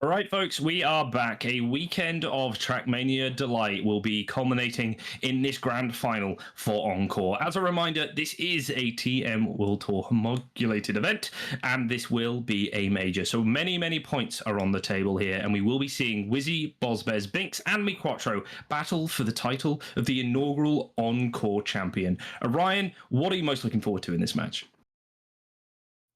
All right, folks, we are back. A weekend of Trackmania delight will be culminating in this grand final for Encore. As a reminder, this is a TM World Tour homologulated event, and this will be a major. So many points are on the table here, and we will be seeing Whizzy, bozbez, Binkss, and MiQuatro battle for the title of the inaugural Encore champion. Ryan, what are you most looking forward to in this match?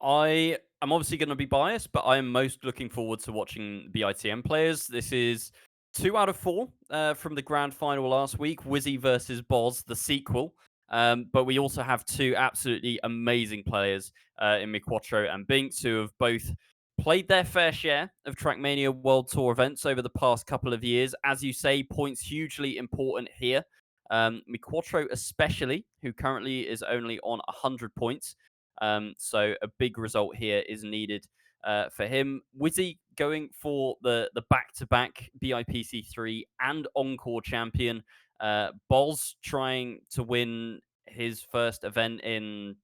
I am obviously going to be biased, but I am most looking forward to watching BITM players. This is 2 out of 4 from the grand final last week, Whizzy versus Boz, the sequel. But we also have two absolutely amazing players in MiQuatro and Binkss who have both played their fair share of Trackmania World Tour events over the past couple of years. As you say, points hugely important here. MiQuatro especially, who currently is only on 100 points. So a big result here is needed for him. Whizzy going for the back-to-back BIPC3 and Encore champion. Boz trying to win his first event in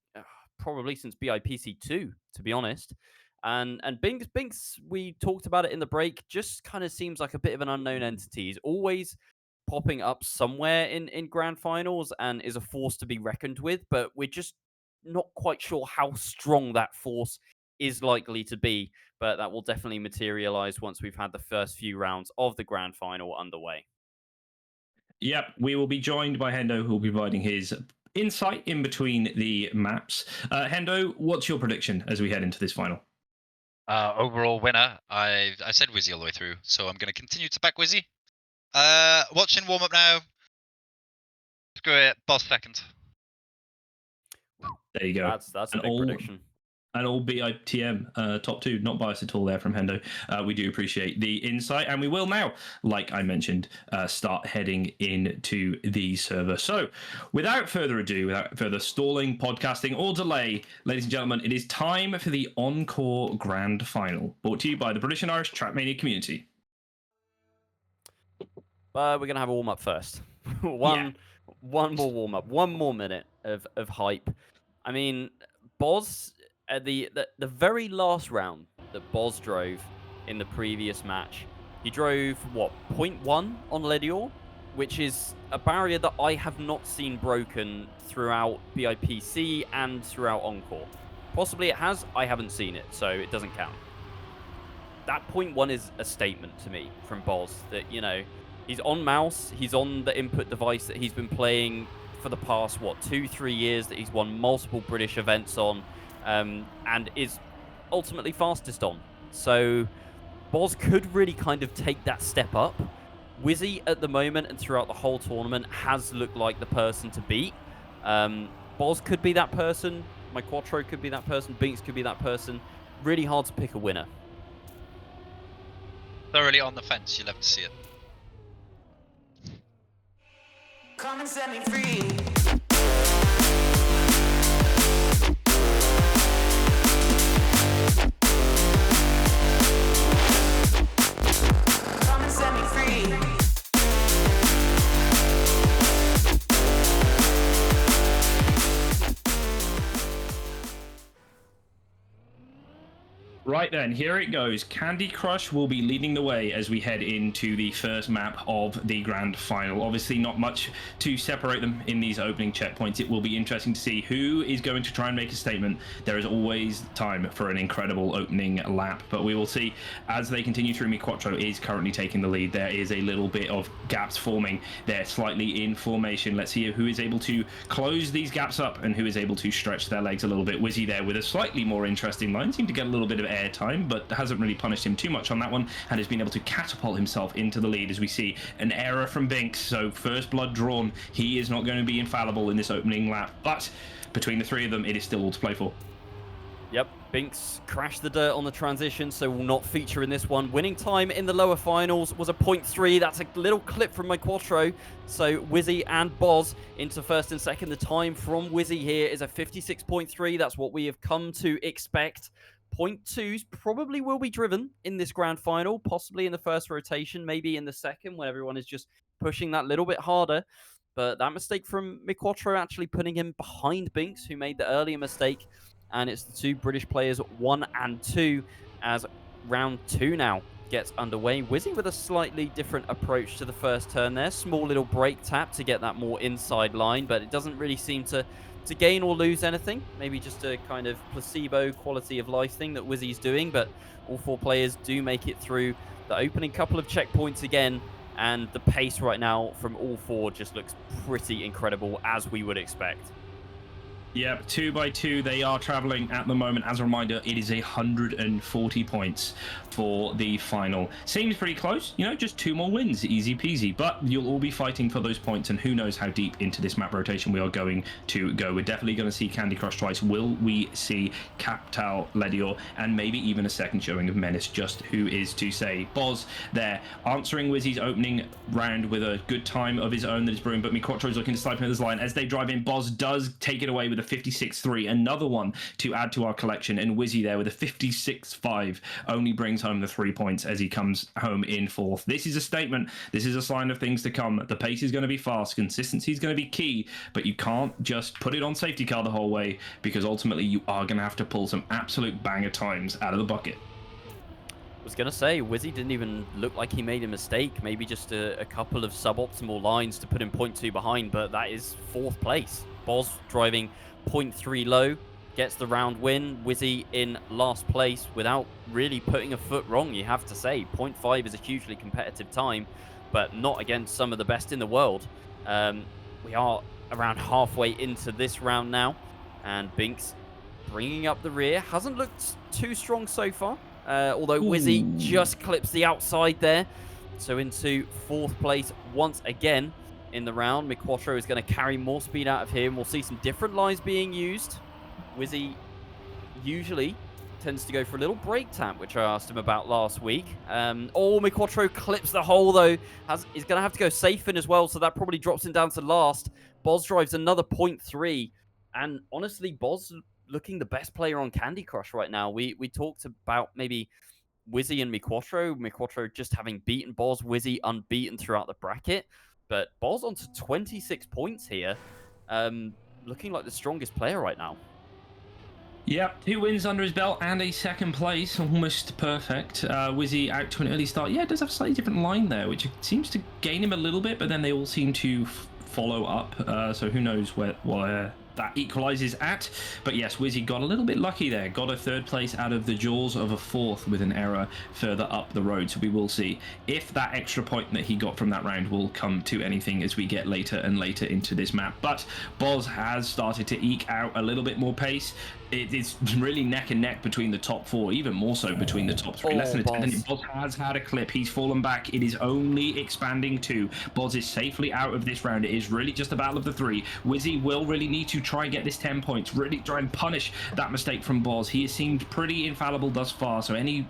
probably since BIPC2, to be honest. And Binkss, we talked about it in the break, just kind of seems like a bit of an unknown entity. He's always popping up somewhere in grand finals and is a force to be reckoned with, but we're just not quite sure how strong that force is likely to be, but that will definitely materialize once we've had the first few rounds of the grand final underway. Yep, we will be joined by Hendo, who will be providing his insight in between the maps. Hendo, what's your prediction as we head into this final? Overall winner, I said Whizzy all the way through, so I'm going to continue to back Whizzy. Watching warm up now. Screw it, boss second. There you go. That's a An big all prediction. an all BITM top two, not biased at all there from Hendo. We do appreciate the insight, and we will now, like I mentioned, start heading into the server. So, without further ado, without further stalling, podcasting, or delay, ladies and gentlemen, it is time for the Encore Grand Final, brought to you by the British and Irish Trackmania community. But we're gonna have a warm up first. Yeah. One more warm up, 1 more minute of hype. I mean, Boz at the very last round that Boz drove in the previous match, he drove what, point 0.1 on Ledior, which is a barrier that I have not seen broken throughout BIPC and throughout Encore. Possibly it has, I haven't seen it, so it doesn't count. That point 0.1 is a statement to me from Boz that, he's on mouse, he's on the input device that he's been playing for the past, 2, 3 years, that he's won multiple British events on, and is ultimately fastest on. So Boz could really kind of take that step up. Whizzy at the moment and throughout the whole tournament has looked like the person to beat. Boz could be that person. MiQuatro could be that person. Binkss could be that person. Really hard to pick a winner. Thoroughly on the fence, you'll have to see it. Come and set me free. Come and set me free. Right then, here it goes. Candy Crush will be leading the way as we head into the first map of the grand final. Obviously, not much to separate them in these opening checkpoints. It will be interesting to see who is going to try and make a statement. There is always time for an incredible opening lap, but we will see as they continue through. MiQuatro is currently taking the lead. There is a little bit of gaps forming. They're slightly in formation. Let's see who is able to close these gaps up and who is able to stretch their legs a little bit. Whizzy there with a slightly more interesting line. Seemed to get a little bit of airtime, but hasn't really punished him too much on that one, and has been able to catapult himself into the lead as we see an error from Binkss. So first blood drawn. He is not going to be infallible in this opening lap, but between the three of them, it is still all to play for. Yep, Binkss crashed the dirt on the transition, so will not feature in this one. Winning time in the lower finals was a 0.3. That's a little clip from MiQuatro. So Whizzy and Boz into first and second. The time from Whizzy here is a 56.3. That's what we have come to expect. 0.2s probably will be driven in this grand final, possibly in the first rotation, maybe in the second, when everyone is just pushing that little bit harder. But that mistake from MiQuatro actually putting him behind Binkss, who made the earlier mistake. And it's the two British players, 1 and 2, as round 2 now gets underway. Whizzy with a slightly different approach to the first turn there. Small little brake tap to get that more inside line, but it doesn't really seem to gain or lose anything. Maybe just a kind of placebo quality of life thing that Whizzy's doing, but all 4 players do make it through the opening couple of checkpoints again, and the pace right now from all 4 just looks pretty incredible, as we would expect. Yep, 2 by 2 they are traveling at the moment. As a reminder, it is 140 points for the final. Seems pretty close, you know, just 2 more wins, easy peasy. But you'll all be fighting for those points, and who knows how deep into this map rotation we are going to go. We're definitely going to see Candy Crush twice. Will we see Captal, Ledior, and maybe even a second showing of Menace? Just who is to say? Boz there, answering Whizzy's opening round with a good time of his own that is brewing, but MiQuatro is looking to snipe him this line. As they drive in, Boz does take it away with a 56-3, another one to add to our collection, and Whizzy there with a 56-5 only brings home the 3 points as he comes home in 4th. This is a statement. This is a sign of things to come. The pace is going to be fast. Consistency is going to be key, but you can't just put it on safety car the whole way, because ultimately you are going to have to pull some absolute banger times out of the bucket. I was going to say, Whizzy didn't even look like he made a mistake. Maybe just a couple of suboptimal lines to put him 0.2 behind, but that is 4th place. Boz driving 0.3 low, gets the round win. Whizzy in last place without really putting a foot wrong, you have to say. 0.5 is a hugely competitive time, but not against some of the best in the world. We are around halfway into this round now, and Binkss bringing up the rear. Hasn't looked too strong so far, although Whizzy just clips the outside there. So into 4th place once again in the round. MiQuatro is going to carry more speed out of him. We'll see some different lines being used. Whizzy usually tends to go for a little brake tap, which I asked him about last week. MiQuatro clips the hole, though. He's going to have to go safe in as well, so that probably drops him down to last. Boz drives another 0.3. And honestly, Boz looking the best player on Candy Crush right now. We talked about maybe Whizzy and MiQuatro. MiQuatro just having beaten Boz, Whizzy unbeaten throughout the bracket. But Boz onto 26 points here. Looking like the strongest player right now. Yep, 2 wins under his belt and a 2nd place, almost perfect. Whizzy out to an early start. Yeah, it does have a slightly different line there, which seems to gain him a little bit, but then they all seem to follow up. So who knows where that equalizes at. But yes, Whizzy got a little bit lucky there. Got a 3rd place out of the jaws of a 4th with an error further up the road. So we will see if that extra point that he got from that round will come to anything as we get later and later into this map. But Boz has started to eke out a little bit more pace. It's really neck and neck between the top 4, even more so between the top 3. Less than a 10. Boz has had a clip. He's fallen back. It is only expanding to. Boz is safely out of this round. It is really just a battle of the 3. Whizzy will really need to try and get this 10 points. Really try and punish that mistake from Boz. He has seemed pretty infallible thus far, so any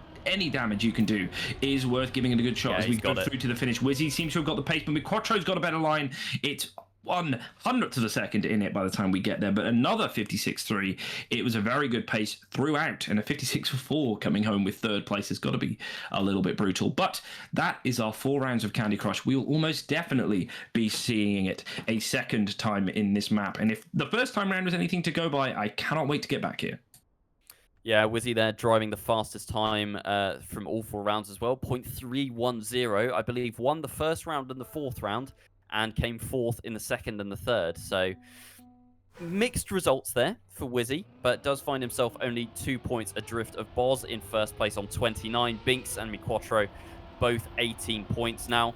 damage you can do is worth giving it a good shot as we go through to the finish. Whizzy seems to have got the pace, but MiQuatro's got a better line. It's 1/100th of a second in it by the time we get there, but another 56-3. It was a very good pace throughout, and a 56-4 coming home with 3rd place has got to be a little bit brutal. But that is our 4 rounds of Candy Crush. We will almost definitely be seeing it a 2nd time in this map, and if the first time round was anything to go by, I cannot wait to get back here. Yeah, Whizzy there driving the fastest time from all 4 rounds as well. 0.310. I believe won the 1st round and the 4th round, and came 4th in the 2nd and the 3rd. So mixed results there for Whizzy, but does find himself only 2 points adrift of Boz in 1st place on 29. Binkss and MiQuatro both 18 points. Now,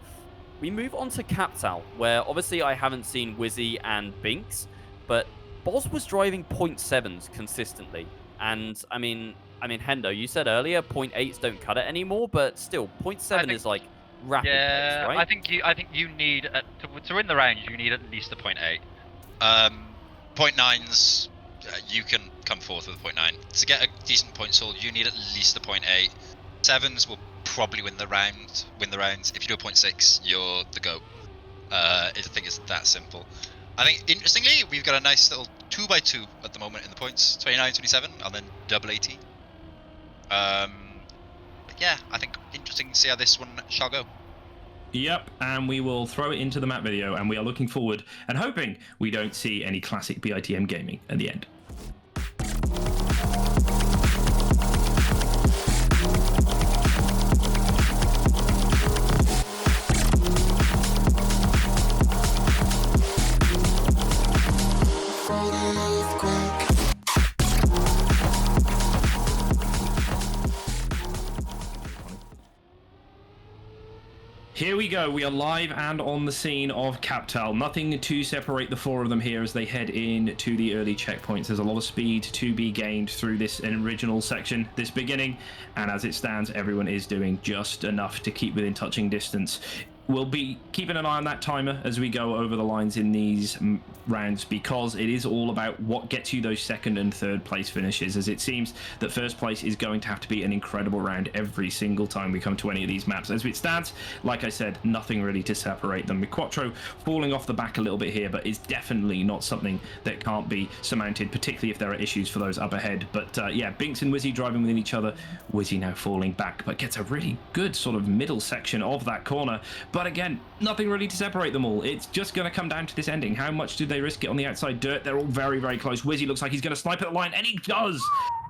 we move on to Captal, where obviously I haven't seen Whizzy and Binkss, but Boz was driving 0.7s consistently. And I mean, Hendo, you said earlier 0.8s don't cut it anymore, but still 0.7 is like rapid pace, right? I think you need to win the round. You need at least a 0.8. 0.9s, you can come 4th with a 0.9. To get a decent point haul, you need at least a 0.8. 7s will probably win the round. If you do a 0.6, you're the GOAT. I think it's that simple. I think interestingly, we've got a nice little 2x2 at the moment in the points, 29, 27, and then double 80. But yeah, I think interesting to see how this one shall go. Yep, and we will throw it into the map video, and we are looking forward and hoping we don't see any classic BITM gaming at the end. Here we go. We are live and on the scene of Captal. Nothing to separate the four of them here as they head in to the early checkpoints. There's a lot of speed to be gained through this original section, this beginning, and as it stands, everyone is doing just enough to keep within touching distance. We'll be keeping an eye on that timer as we go over the lines in these rounds, because it is all about what gets you those second and third place finishes, as it seems that first place is going to have to be an incredible round every single time we come to any of these maps. As it stands, like I said, nothing really to separate them. MiQuatro falling off the back a little bit here, but is definitely not something that can't be surmounted, particularly if there are issues for those up ahead. But yeah, Binkss and Whizzy driving within each other. Whizzy now falling back, but gets a really good sort of middle section of that corner. But again, nothing really to separate them all. It's just going to come down to this ending. How much do they risk it on the outside dirt? They're all very, very close. Whizzy looks like he's going to snipe at the line, and he does!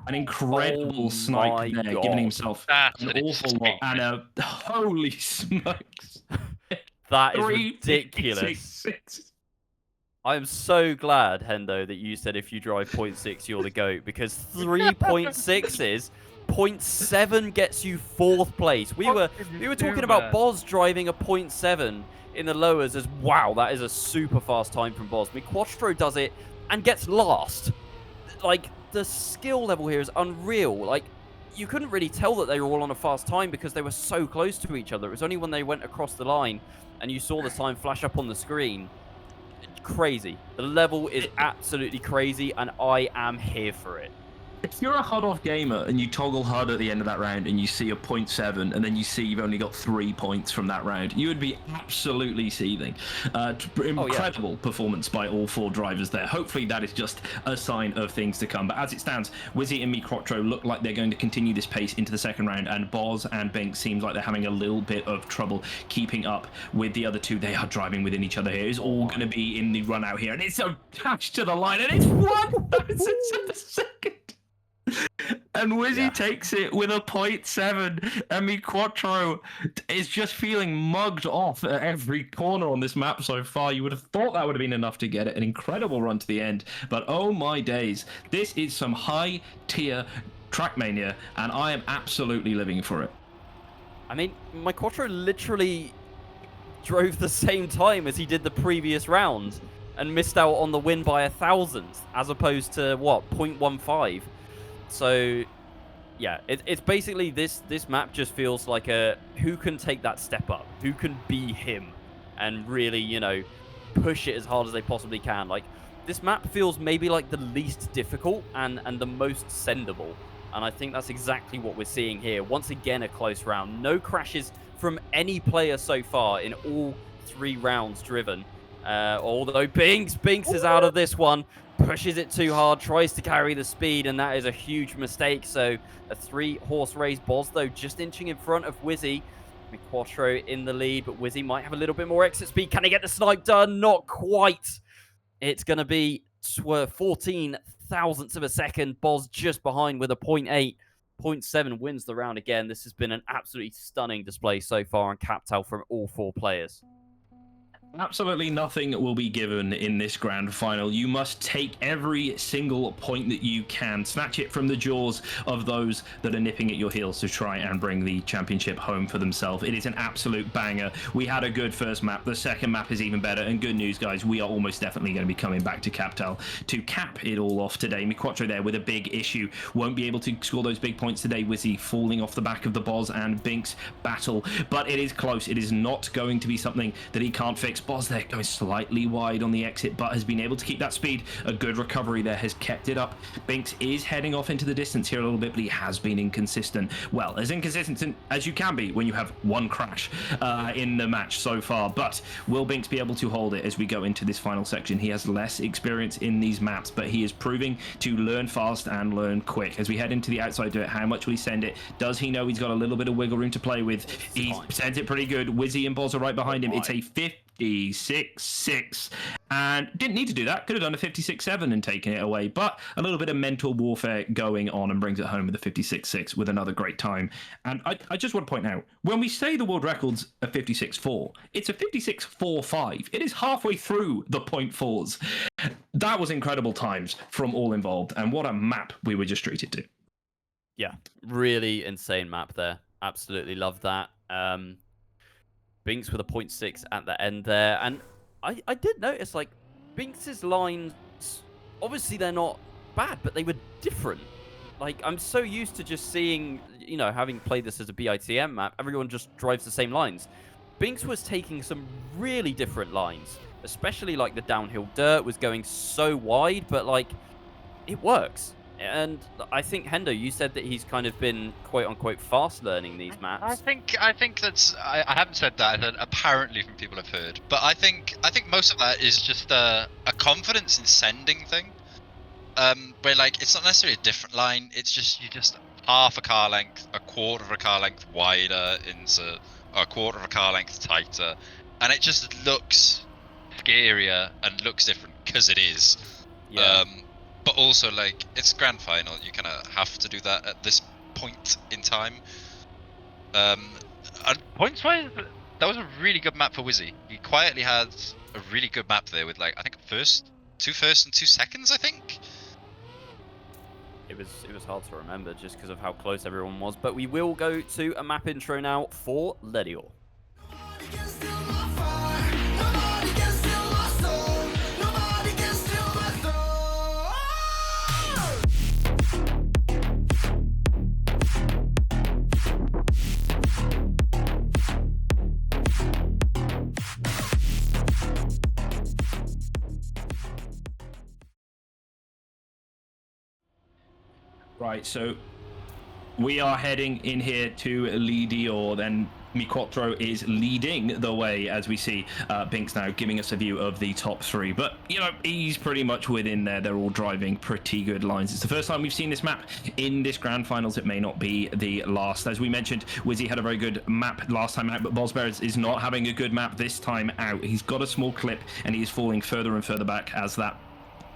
An incredible snipe there, giving himself an awful lot. And holy smokes. That is ridiculous. I am so glad, Hendo, that you said if you drive 0.6, you're the GOAT, because 3.6s 0.7 gets you 4th place. We were talking about Boz driving a 0.7 in the lowers as, wow, that is a super fast time from Boz. MiQuatro does it and gets last. Like, the skill level here is unreal. Like, you couldn't really tell that they were all on a fast time because they were so close to each other. It was only when they went across the line and you saw the time flash up on the screen. Crazy. The level is absolutely crazy, and I am here for it. If you're a HUD-off gamer and you toggle HUD at the end of that round and you see a 0.7 and then you see you've only got 3 points from that round, you would be absolutely seething. Incredible performance by all 4 drivers there. Hopefully that is just a sign of things to come. But as it stands, Whizzy and MiQuatro look like they're going to continue this pace into the second round, and Boz and Binkss seems like they're having a little bit of trouble keeping up with the other two. They are driving within each other here. It's all going to be in the run out here, and it's attached to the line, and it's 1/36 of a second. And Whizzy takes it with a 0.7, and MiQuatro is just feeling mugged off at every corner on this map so far. You would have thought that would have been enough to get it. An incredible run to the end, but oh my days, this is some high-tier Trackmania, and I am absolutely living for it. I mean, MiQuatro literally drove the same time as he did the previous round and missed out on the win by 1,000th, as opposed to, what, 0.15? So, yeah, it's basically this map just feels like a who can take that step up, who can be him, and really, you know, push it as hard as they possibly can. Like, this map feels maybe like the least difficult and the most sendable, and I think that's exactly what we're seeing here. Once again, a close round. No crashes from any player so far in all 3 rounds driven. Although Binkss is out of this one. Pushes it too hard, tries to carry the speed, and that is a huge mistake. So a 3-horse race. Boz, though, just inching in front of Whizzy. MiQuatro in the lead, but Whizzy might have a little bit more exit speed. Can he get the snipe done? Not quite. It's going to be 14 thousandths of a second. Boz just behind with a 0.8. 0.7 wins the round again. This has been an absolutely stunning display so far on Captal from all 4 players. Absolutely nothing will be given in this grand final. You must take every single point that you can, snatch it from the jaws of those that are nipping at your heels to try and bring the championship home for themselves. It is an absolute banger. We had a good first map. The second map is even better. And good news, guys, we are almost definitely going to be coming back to Captal to cap it all off today. MiQuatro there with a big issue. Won't be able to score those big points today. Whizzy falling off the back of the Boz and Binkss battle. But it is close. It is not going to be something that he can't fix. Boz there going slightly wide on the exit, but has been able to keep that speed. A good recovery there has kept it up. Binkss is heading off into the distance here a little bit, but he has been inconsistent. Well, as inconsistent as you can be when you have 1 crash in the match so far. But will Binkss be able to hold it as we go into this final section? He has less experience in these maps, but he is proving to learn fast and learn quick. As we head into the outside dirt, how much will he send it? Does he know he's got a little bit of wiggle room to play with? He sends it pretty good. Whizzy and Boz are right behind him. It's a 56-6, and didn't need to do that. Could have done a 56-7 and taken it away, but a little bit of mental warfare going on and brings it home with a 56-6 with another great time. And I just want to point out, when we say the world record's a 56-4, it's a 56-4-5. It is halfway through the 0.4s. That was incredible times from all involved, and what a map we were just treated to. Yeah, really insane map there. Absolutely love that. Binkss with a 0.6 at the end there. And I did notice, like, Binks's lines, obviously they're not bad, but they were different. Like, I'm so used to just seeing, you know, having played this as a BITM map, everyone just drives the same lines. Binkss was taking some really different lines, especially like the downhill dirt was going so wide, but like, it works. And I think, Hendo, you said that he's kind of been quote-unquote fast learning these maps. I think that's I haven't said that. Apparently from people I've heard, but I think most of that is just a confidence in sending thing. Where like it's not necessarily a different line. It's just you just half a car length, a quarter of a car length wider into a quarter of a car length tighter, and it just looks scarier and looks different because it is. Yeah. But also, like, it's grand final. You kind of have to do that at this point in time. And points-wise, that was a really good map for Whizzy. He quietly had a really good map there with, like, I think two first and 2 seconds, I think. It was hard to remember just because of how close everyone was. But we will go to a map intro now for Ledior. Right, so we are heading in here to Ledior, then MiQuatro is leading the way as we see Binkss now giving us a view of the top 3. But, you know, he's pretty much within there. They're all driving pretty good lines. It's the first time we've seen this map in this grand finals. It may not be the last. As we mentioned, Whizzy had a very good map last time out, but bozbez is not having a good map this time out. He's got a small clip and he is falling further and further back as that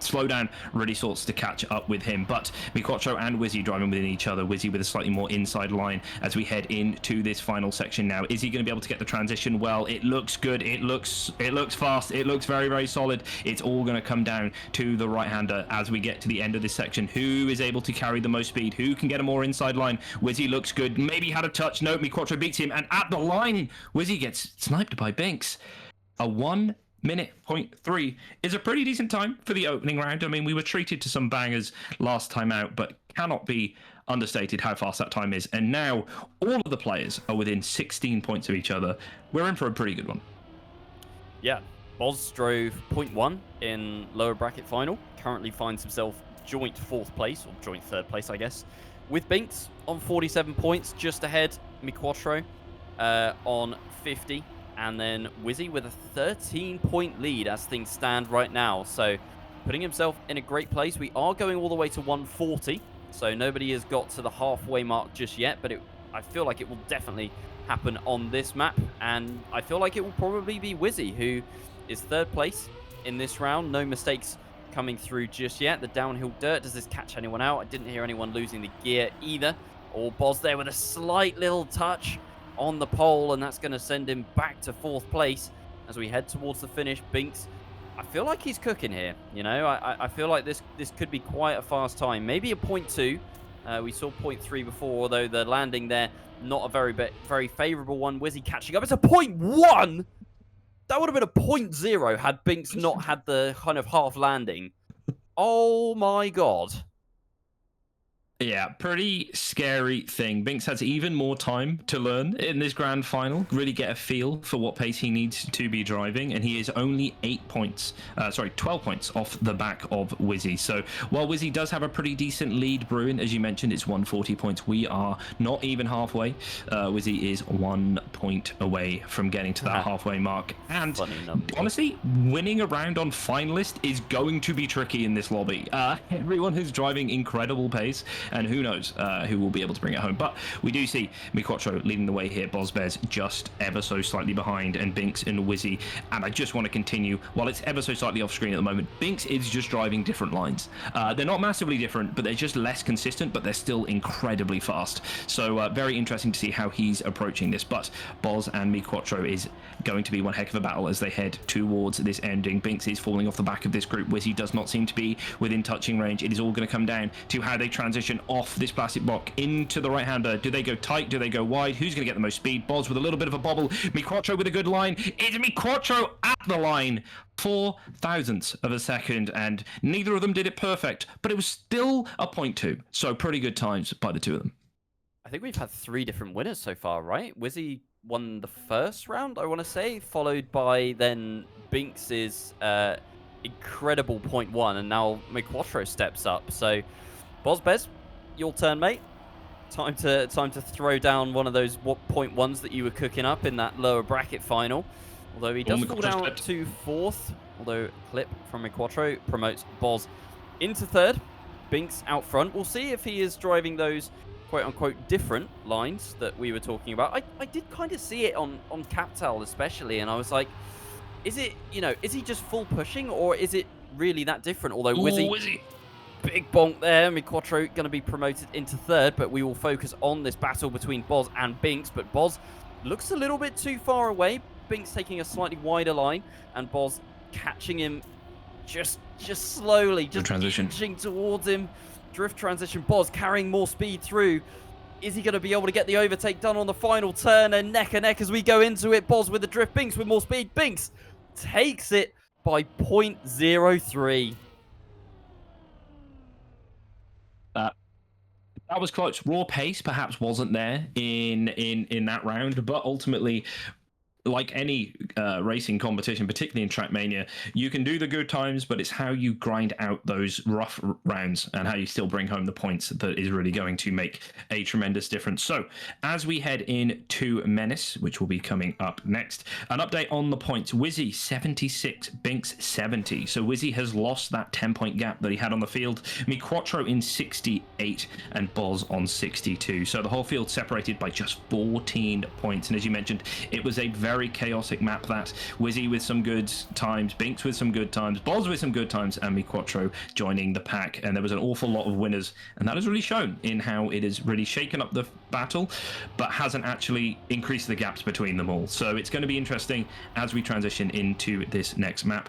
slowdown really sorts to catch up with him. But MiQuatro and Whizzy driving within each other. Whizzy with a slightly more inside line as we head into this final section now. Is he going to be able to get the transition? Well, it looks good. It looks fast. It looks very, very solid. It's all going to come down to the right-hander as we get to the end of this section. Who is able to carry the most speed? Who can get a more inside line? Whizzy looks good. Maybe had a touch. No, MiQuatro beats him. And at the line, Whizzy gets sniped by Binkss. A 1 minute 0.3 is a pretty decent time for the opening round. I mean, we were treated to some bangers last time out, but cannot be understated how fast that time is. And now all of the players are within 16 points of each other. We're in for a pretty good one. Yeah, Boz drove 0.1 in lower bracket final. Currently finds himself joint 4th place, or joint 3rd place, I guess, with Binkss on 47 points, just ahead MiQuatro on 50. And then Whizzy with a 13-point lead as things stand right now. So putting himself in a great place. We are going all the way to 140. So nobody has got to the halfway mark just yet. But I feel like it will definitely happen on this map. And I feel like it will probably be Whizzy, who is 3rd place in this round. No mistakes coming through just yet. The downhill dirt, does this catch anyone out? I didn't hear anyone losing the gear either. Or Boz there with a slight little touch on the pole, and that's going to send him back to 4th place as we head towards the finish. Binkss, I feel like he's cooking here. You know, I feel like this could be quite a fast time. Maybe a 0.2. We saw 0.3 before, although the landing there, not a very favorable one. Whizzy catching up. It's a 0.1! That would have been a 0.0 had Binkss not had the kind of half landing. Oh my god. Yeah, pretty scary thing. Binkss has even more time to learn in this grand final, really get a feel for what pace he needs to be driving, and he is only 12 points off the back of Whizzy. So while Whizzy does have a pretty decent lead brewing, as you mentioned, it's 140 points. We are not even halfway. Whizzy is 1 point away from getting to that halfway mark. And honestly, winning a round on finalist is going to be tricky in this lobby. Everyone who's driving incredible pace, and who knows who will be able to bring it home. But we do see MiQuatro leading the way here, bozbez just ever so slightly behind, and Binkss and Whizzy. And I just want to continue, while it's ever so slightly off screen at the moment, Binkss is just driving different lines. They're not massively different, but they're just less consistent, but they're still incredibly fast. So very interesting to see how he's approaching this. But Boz and MiQuatro is going to be one heck of a battle as they head towards this ending. Binkss is falling off the back of this group. Whizzy does not seem to be within touching range. It is all going to come down to how they transition, transition off this plastic block into the right-hander. Do they go tight? Do they go wide? Who's going to get the most speed? Boz with a little bit of a bobble. MiQuatro with a good line. It's MiQuatro at the line. 4 thousandths of a second, and neither of them did it perfect, but it was still a 0.2. So pretty good times by the two of them. I think we've had 3 different winners so far, right? Whizzy won the first round, I want to say, followed by then Binkss's incredible 0.1, and now MiQuatro steps up. So, bozbez, your turn, mate. Time to throw down one of those 0.1s that you were cooking up in that lower bracket final. Although he does fall down to 4th. Although clip from MiQuatro promotes Boz into 3rd. Binkss out front. We'll see if he is driving those quote-unquote different lines that we were talking about. I did kind of see it on Captal especially, and I was like, is it, is he just full pushing, or is it really that different? Although Whizzy, big bonk there. MiQuatro going to be promoted into 3rd, but we will focus on this battle between Boz and Binkss. But Boz looks a little bit too far away. Binkss taking a slightly wider line, and Boz catching him just slowly, just inching towards him. Drift transition. Boz carrying more speed through. Is he going to be able to get the overtake done on the final turn? And neck as we go into it. Boz with the drift. Binkss with more speed. Binkss takes it by 0.03. That was close. Raw pace perhaps wasn't there in that round, but ultimately, like any racing competition, particularly in Trackmania, you can do the good times, but it's how you grind out those rough rounds and how you still bring home the points that is really going to make a tremendous difference. So as we head into Menace, which will be coming up next, an update on the points. Whizzy 76, Binkss 70. So Whizzy has lost that 10-point gap that he had on the field. MiQuatro in 68 and Boz on 62. So the whole field separated by just 14 points. And as you mentioned, it was a very chaotic map, that. Whizzy with some good times, Binkss with some good times, Boz with some good times, and MiQuatro joining the pack. And there was an awful lot of winners, and that has really shown in how it has really shaken up the battle, but hasn't actually increased the gaps between them all. So it's going to be interesting as we transition into this next map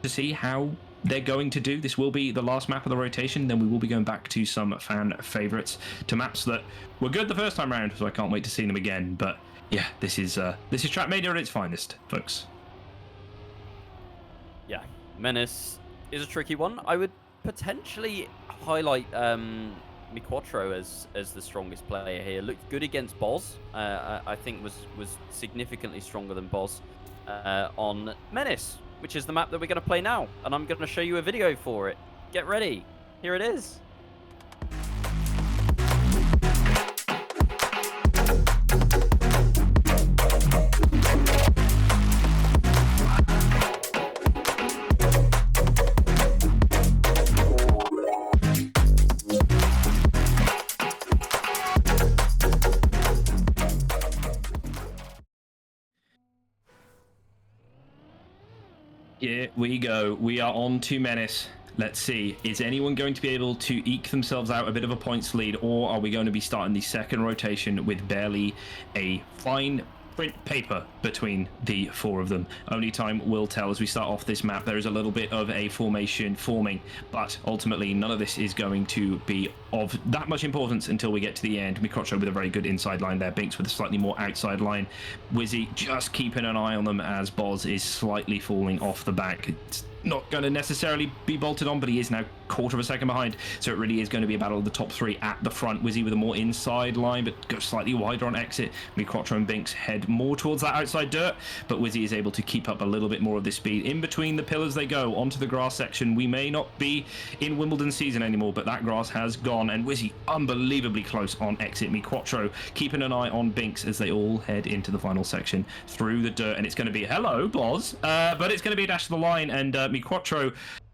to see how they're going to do. This will be the last map of the rotation, then we will be going back to some fan favorites, to maps that were good the first time round, so I can't wait to see them again. But yeah, this is Trackmania at its finest, folks. Yeah, Menace is a tricky one. I would potentially highlight MiQuatro as the strongest player here. Looked good against Boz. I think was significantly stronger than Boz on Menace, which is the map that we're going to play now. And I'm going to show you a video for it. Get ready. Here it is. Here we go. We are on to Menace. Let's see. Is anyone going to be able to eke themselves out a bit of a points lead, or are we going to be starting the second rotation with barely a fine print paper between the 4 of them? Only time will tell as we start off this map. There is a little bit of a formation forming, but ultimately none of this is going to be of that much importance until we get to the end. MiQuatro with a very good inside line there. Binkss with a slightly more outside line. Whizzy just keeping an eye on them as Boz is slightly falling off the back. It's not going to necessarily be bolted on, but he is now 1/4 of a second behind, so it really is going to be a battle of the top 3 at the front. Whizzy with a more inside line, but goes slightly wider on exit. MiQuatro and Binkss head more towards that outside dirt, but Whizzy is able to keep up a little bit more of this speed. In between the pillars they go, onto the grass section. We may not be in Wimbledon season anymore, but that grass has gone, and Whizzy unbelievably close on exit. MiQuatro keeping an eye on Binkss as they all head into the final section through the dirt, and it's going to be, hello, Boz, but it's going to be a dash to the line, and MiQuatro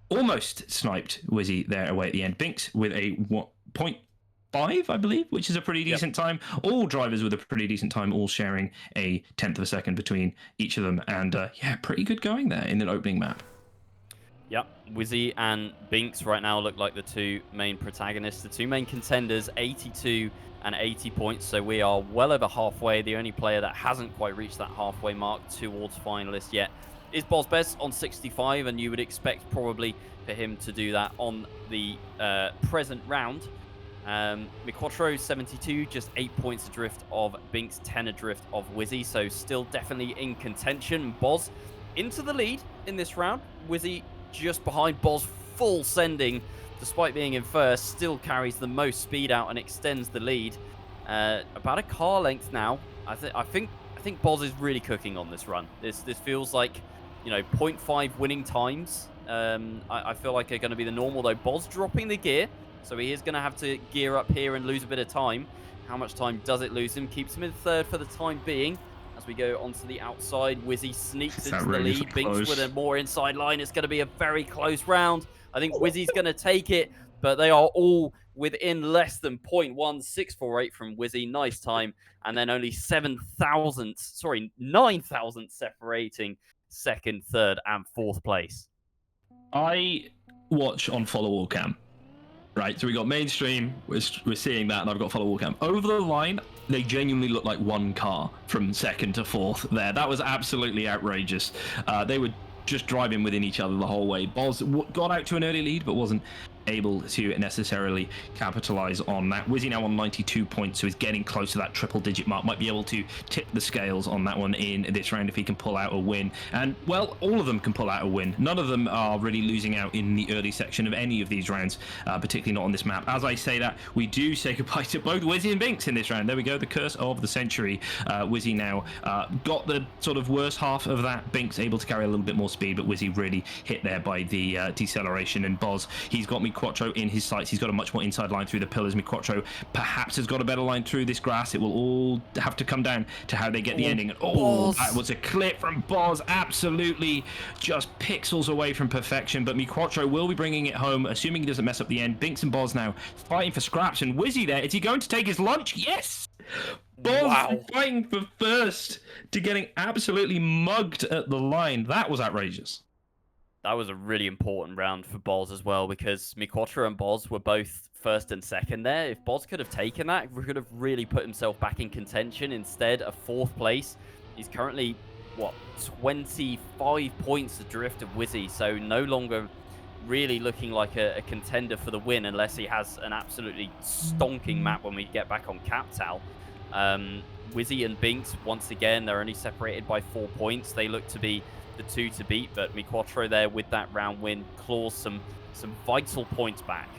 almost sniped Whizzy there away at the end. Binkss with a 0.5, I believe, which is a pretty decent time. All drivers with a pretty decent time, all sharing a 1/10 of a second between each of them. And yeah, pretty good going there in an opening map. Yep, Whizzy and Binkss right now look like the 2 main protagonists, the 2 main contenders, 82 and 80 points. So we are well over halfway. The only player that hasn't quite reached that halfway mark towards finalists yet is bozbez on 65, and you would expect probably for him to do that on the present round. MiQuatro 72, just 8 points adrift of Binkss, 10 adrift of Whizzy, so still definitely in contention. Boz into the lead in this round. Whizzy just behind. Boz full sending, despite being in first, still carries the most speed out and extends the lead. About a car length now. I think Boz is really cooking on this run. This feels like, 0.5 winning times. I feel like are going to be the normal, though. Boz dropping the gear, so he is going to have to gear up here and lose a bit of time. How much time does it lose him? Keeps him in third for the time being. As we go onto the outside, Whizzy sneaks into the lead. Binkss with a more inside line. It's going to be a very close round. I think Whizzy's going to take it, but they are all within less than 0.1648 from Whizzy. Nice time. And then only 9,000 separating second, third, and fourth place. I watch on follow all cam. Right, so we got mainstream, we're seeing that, and I've got follow all cam. Over the line, they genuinely look like one car from second to fourth there. That was absolutely outrageous. They were just driving within each other the whole way. Boz got out to an early lead, but wasn't able to necessarily capitalize on that. Whizzy now on 92 points, so he's getting close to that triple digit mark. Might be able to tip the scales on that one in this round if he can pull out a win. And, well, all of them can pull out a win. None of them are really losing out in the early section of any of these rounds, particularly not on this map. As I say that, we do say goodbye to both Whizzy and Binkss in this round. There we go, the curse of the century. Whizzy now got the sort of worst half of that. Binkss able to carry a little bit more speed, but Whizzy really hit there by the deceleration. And Boz, he's got MiQuatro in his sights. He's got a much more inside line through the pillars. MiQuatro perhaps has got a better line through this grass. It will all have to come down to how they get the ending. Oh, that was a clip from Boz. Absolutely just pixels away from perfection. But MiQuatro will be bringing it home, assuming he doesn't mess up the end. Binkss and Boz now fighting for scraps. And Whizzy there, is he going to take his lunch? Yes! Boz fighting for first to getting absolutely mugged at the line. That was outrageous. That was a really important round for Boz as well, because MiQuatro and Boz were both first and second there. If Boz could have taken that, he could have really put himself back in contention. Instead, a fourth place. He's currently, 25 points adrift of Whizzy, so no longer really looking like a contender for the win unless he has an absolutely stonking map when we get back on Captal. Whizzy and Binkss, once again, they're only separated by 4 points. They look to be the two to beat, but MiQuatro there with that round win claws some vital points back.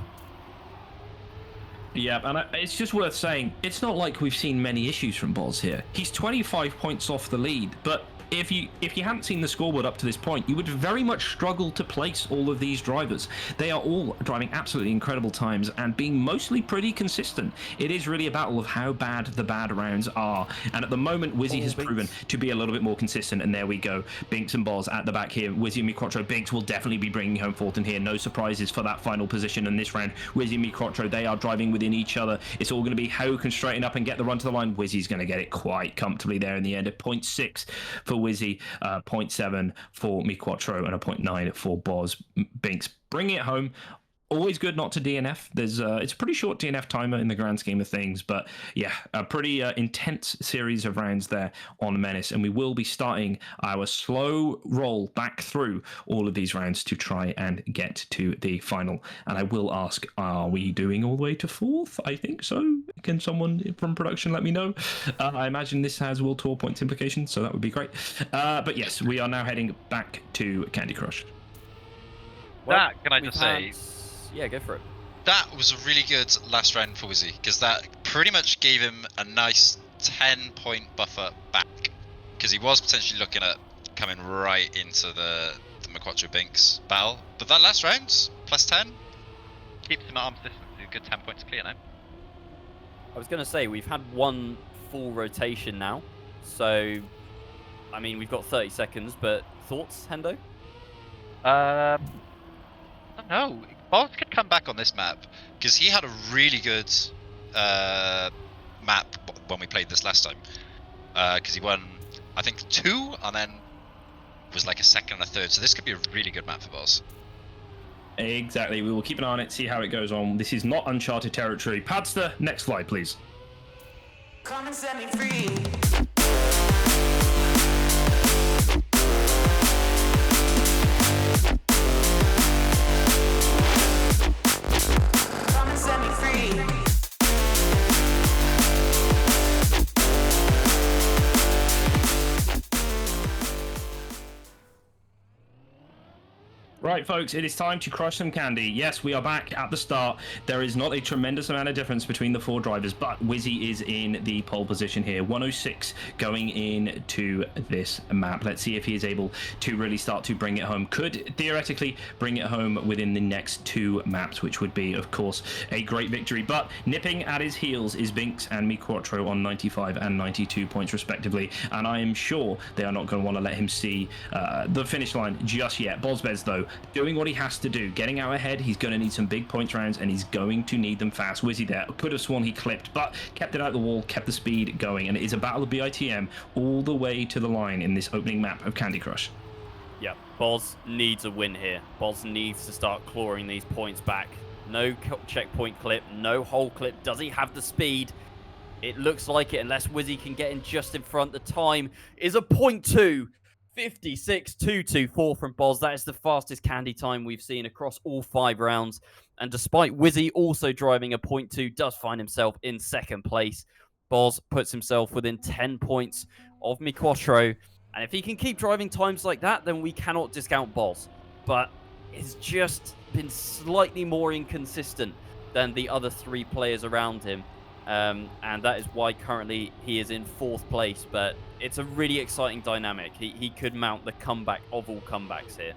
Yeah, and it's just worth saying, it's not like we've seen many issues from Boz here. He's 25 points off the lead, but if you hadn't seen the scoreboard up to this point, you would very much struggle to place all of these drivers. They are all driving absolutely incredible times and being mostly pretty consistent. It is really a battle of how bad the bad rounds are. And at the moment, Whizzy has proven to be a little bit more consistent. And there we go. Binkss and Boz at the back here. Whizzy and MiQuatro. Binkss will definitely be bringing home fourth in here. No surprises for that final position in this round. Whizzy and MiQuatro, they are driving within each other. It's all going to be how can straighten up and get the run to the line. Whizzy's going to get it quite comfortably there in the end at 0.6 for Whizzy, 0.7 for MiQuatro, and a 0.9 for Boz. Binkss bringing it home. Always good not to DNF. It's a pretty short DNF timer in the grand scheme of things, but yeah, a pretty intense series of rounds there on Menace, and we will be starting our slow roll back through all of these rounds to try and get to the final. And I will ask, are we doing all the way to fourth? I think so. Can someone from production let me know? I imagine this has World Tour points implications, so that would be great. But yes, we are now heading back to Candy Crush. Well, can I just say... Yeah, go for it. That was a really good last round for Whizzy, because that pretty much gave him a nice 10-point buffer back, because he was potentially looking at coming right into the MiQuatro Binkss battle. But that last round, plus 10, keeps him at arm's distance. He's a good 10 points clear now. I was going to say, we've had one full rotation now, so, I mean, we've got 30 seconds, but thoughts, Hendo? I don't know. Boz could come back on this map, because he had a really good map when we played this last time. Because he won, I think, 2, and then was like a second and a third. So this could be a really good map for Boz. Exactly. We will keep an eye on it, see how it goes on. This is not uncharted territory. Padster, next slide, please. Come and set me free. Come and set me free. Right, folks, it is time to crush some candy. Yes, we are back at the start. There is not a tremendous amount of difference between the 4 drivers, but Whizzy is in the pole position here. 106 going into this map. Let's see if he is able to really start to bring it home. Could theoretically bring it home within the next 2 maps, which would be, of course, a great victory. But nipping at his heels is Binkss and MiQuatro on 95 and 92 points, respectively. And I am sure they are not going to want to let him see the finish line just yet. bozbez, though, doing what he has to do, getting out ahead. He's going to need some big points rounds, and he's going to need them fast. Whizzy there could have sworn he clipped, but kept it out the wall, kept the speed going, and it is a battle of BITM all the way to the line in this opening map of Candy Crush. Yeah, Boz needs a win here. Boz needs to start clawing these points back. No checkpoint clip, no hole clip. Does he have the speed? It looks like it, unless Whizzy can get in just in front. The time is a 0.2. 56.224 from Boz. That is the fastest candy time we've seen across all 5 rounds. And despite Whizzy also driving a 0.2, does find himself in second place. Boz puts himself within 10 points of MiQuatro. And if he can keep driving times like that, then we cannot discount Boz. But it's just been slightly more inconsistent than the other 3 players around him. And that is why currently he is in 4th place. But it's a really exciting dynamic. He could mount the comeback of all comebacks here.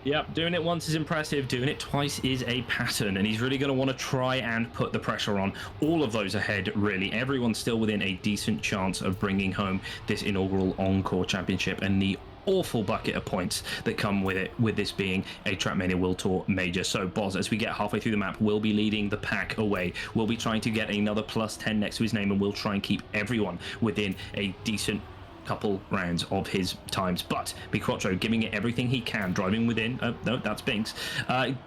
Yep, doing it once is impressive. Doing it twice is a pattern. And he's really going to want to try and put the pressure on all of those ahead, really. Everyone's still within a decent chance of bringing home this inaugural Encore Championship and the awful bucket of points that come with it, with this being a Trackmania World Tour major. So Boz, as we get halfway through the map, will be leading the pack away. We'll be trying to get another +10 next to his name, and we'll try and keep everyone within a decent couple rounds of his times. But MiQuatro giving it everything he can, driving within. No, that's Binkss.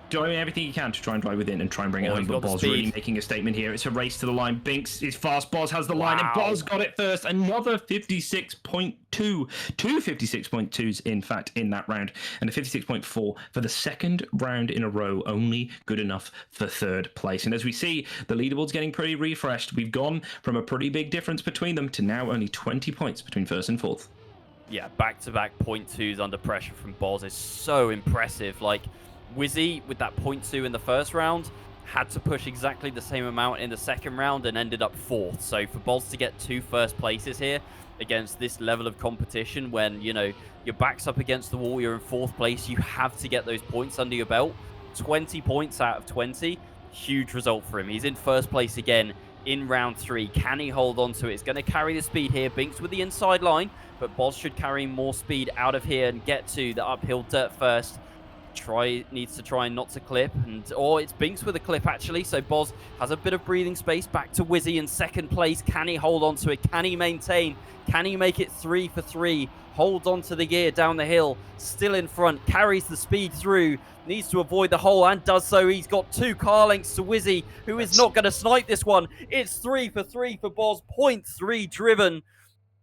Driving everything he can to try and drive within and try and bring it home. But Boz really making a statement here. It's a race to the line. Binkss is fast. Boz has the line, and Boz got it first. Another 56.2. 2 56.2s, in fact, in that round, and a 56.4 for the second round in a row, only good enough for 3rd place. And as we see, the leaderboard's getting pretty refreshed. We've gone from a pretty big difference between them to now only 20 points between 1st and 4th. Yeah, back-to-back 0.2s under pressure from Boz is so impressive. Like, Whizzy, with that 0.2 in the 1st round, had to push exactly the same amount in the 2nd round and ended up 4th. So for Boz to get 2 first places here against this level of competition, when, you know, your back's up against the wall, you're in 4th place, you have to get those points under your belt. 20 points out of 20, huge result for him. He's in 1st place again in round 3. Can he hold on to it? It's going to carry the speed here. Binkss with the inside line, but Boz should carry more speed out of here and get to the uphill dirt first. Needs to try not to clip, or it's Binkss with a clip actually, so Boz has a bit of breathing space. Back to Whizzy in 2nd place. Can he hold on to it? Can he maintain? Can he make it 3 for 3? Holds on to the gear down the hill, still in front, carries the speed through, needs to avoid the hole and does so. He's got 2 car lengths to Whizzy, who is not going to snipe this one. It's 3 for 3 for Boz, 0.3 driven.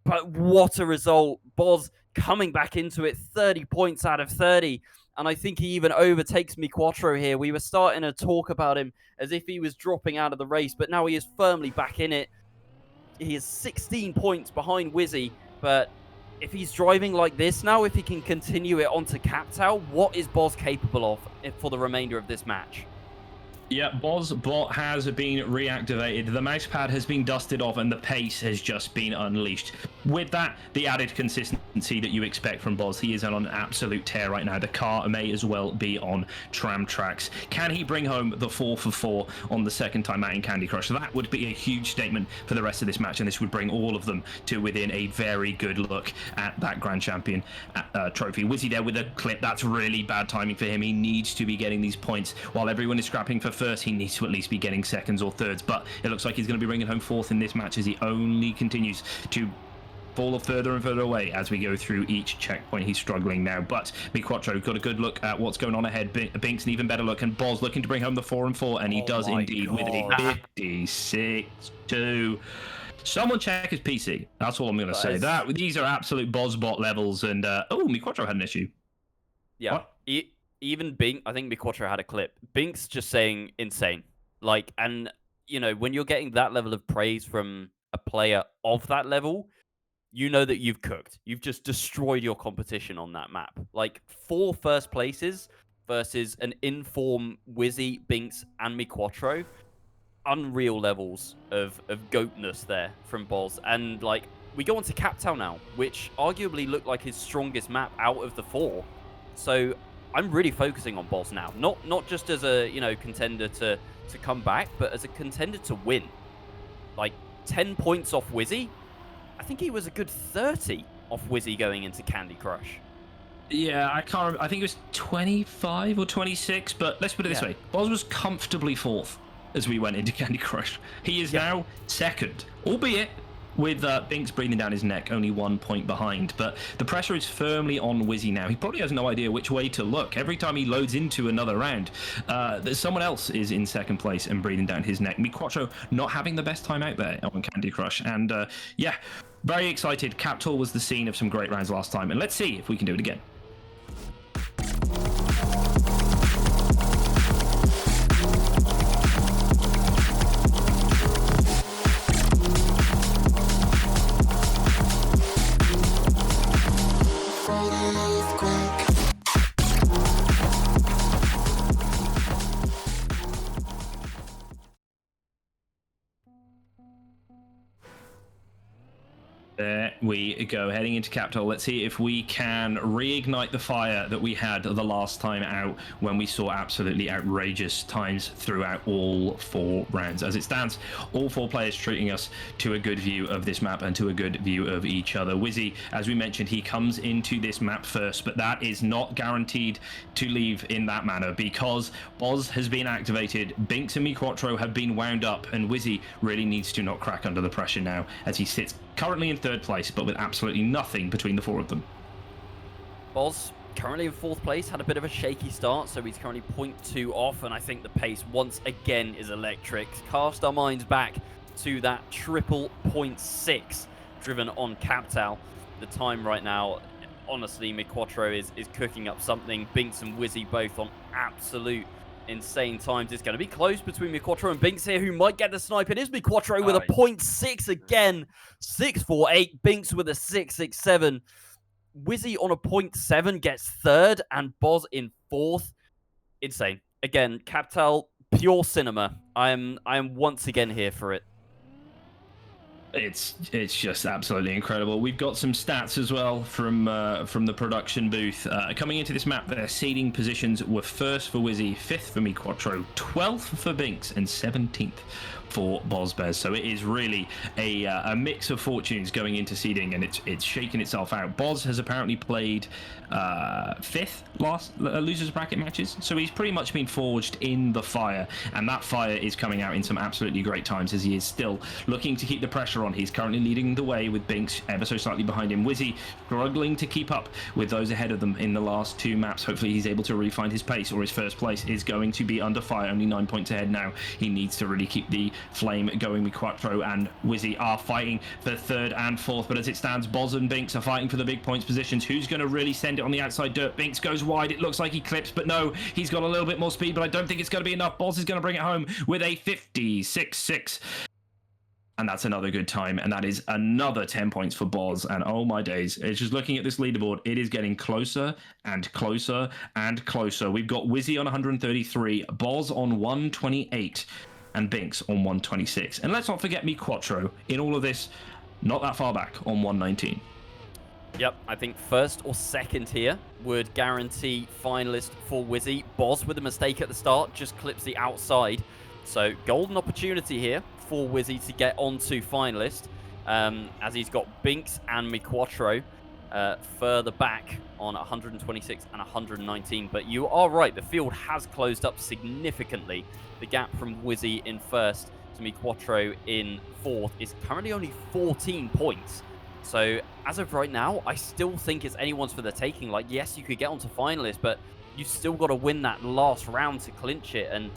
But what a result. Boz coming back into it, 30 points out of 30. And I think he even overtakes MiQuatro here. We were starting to talk about him as if he was dropping out of the race, but now he is firmly back in it. He is 16 points behind Whizzy, but if he's driving like this now, if he can continue it onto Captal, what is Boz capable of for the remainder of this match? Yeah, bot has been reactivated. The mouse pad has been dusted off, and the pace has just been unleashed. With that, the added consistency that you expect from Boz. He is on an absolute tear right now. The car may as well be on tram tracks. Can he bring home the 4 for 4 on the 2nd time out in Candy Crush? That would be a huge statement for the rest of this match, and this would bring all of them to within a very good look at that Grand Champion trophy. Whizzy there with a clip. That's really bad timing for him. He needs to be getting these points while everyone is scrapping for 1st. He needs to at least be getting 2nds or 3rds, but it looks like he's going to be bringing home 4th in this match as he only continues to fall further and further away as we go through each checkpoint. He's struggling now, but MiQuatro got a good look at what's going on ahead. Binkss an even better look, and Boz looking to bring home the 4 and 4, and he does indeed with a 56.2. Someone check his PC. That's all I'm going to say. These are absolute Bozbot levels, and MiQuatro had an issue. Yeah. What? Even Binkss, I think MiQuatro had a clip. Binkss just saying insane. Like, and, you know, when you're getting that level of praise from a player of that level, you know that you've cooked. You've just destroyed your competition on that map. Like 4 first places versus an inform Whizzy, Binkss, and MiQuatro. Unreal levels of goatness there from Boz. And like we go on to Captal now, which arguably looked like his strongest map out of the 4. So I'm really focusing on Boz now. Not just as a, you know, contender to come back, but as a contender to win. Like 10 points off Whizzy. I think he was a good 30 off Whizzy going into Candy Crush. Yeah, I can't remember. I think it was 25 or 26, but let's put it this way. Boz was comfortably 4th as we went into Candy Crush. He is now 2nd, albeit with Binkss breathing down his neck, only 1 point behind. But the pressure is firmly on Whizzy now. He probably has no idea which way to look. Every time he loads into another round, someone else is in 2nd place and breathing down his neck. MiQuatro not having the best time out there on Candy Crush. And yeah, very excited. Captal was the scene of some great rounds last time. And let's see if we can do it again. There we go, heading into Captal. Let's see if we can reignite the fire that we had the last time out when we saw absolutely outrageous times throughout all 4 rounds. As it stands, all 4 players treating us to a good view of this map and to a good view of each other. Whizzy, as we mentioned, he comes into this map first, but that is not guaranteed to leave in that manner because Boz has been activated, Binkss and MiQuatro have been wound up, and Whizzy really needs to not crack under the pressure now as he sits currently in 3rd place, but with absolutely nothing between the 4 of them. Boz, currently in 4th place, had a bit of a shaky start, so he's currently 0.2 off, and I think the pace once again is electric. Cast our minds back to that triple 0.6 driven on Captal. The time right now, honestly, MiQuatro is cooking up something. Binkss and Whizzy both on absolute insane times. It's going to be close between MiQuatro and Binkss here, who might get the snipe. It is MiQuatro with a 0.6 again. 648. Binkss with a 667. Whizzy on a 0.7 gets 3rd, and Boz in 4th. Insane. Again, Captal, pure cinema. I am once again here for it. It's just absolutely incredible. We've got some stats as well from the production booth. Coming into this map, their seeding positions were 1st for Whizzy, 5th for MiQuatro, 12th for Binkss, and 17th for bozbez. So it is really a mix of fortunes going into seeding, and it's shaking itself out. Boz has apparently played 5th last losers bracket matches, so he's pretty much been forged in the fire, and that fire is coming out in some absolutely great times as he is still looking to keep the pressure on. He's currently leading the way with Binkss ever so slightly behind him. Whizzy struggling to keep up with those ahead of them in the last 2 maps. Hopefully he's able to refine his pace, or his 1st place is going to be under fire. Only 9 points ahead now. He needs to really keep the flame going. MiQuatro and Whizzy are fighting for 3rd and 4th, but as it stands, Boz and Binkss are fighting for the big points positions. Who's going to really send it on the outside dirt? Binkss goes wide. It looks like he clips, but no, he's got a little bit more speed, but I don't think it's going to be enough. Boz is going to bring it home with a 56.6. And that's another good time, and that is another 10 points for Boz. And oh my days, it's just looking at this leaderboard, it is getting closer and closer and closer. We've got Whizzy on 133, Boz on 128, and Binkss on 126. And let's not forget MiQuatro in all of this, not that far back, on 119. Yep, I think 1st or 2nd here would guarantee finalist for Whizzy. Boz with a mistake at the start just clips the outside. So golden opportunity here for Whizzy to get onto finalist, as he's got Binkss and MiQuatro further back on 126 and 119. But you are right, the field has closed up significantly. The gap from Whizzy in 1st to MiQuatro in 4th is currently only 14 points. So as of right now, I still think it's anyone's for the taking. Like, yes, you could get onto finalist, but you still got to win that last round to clinch it. And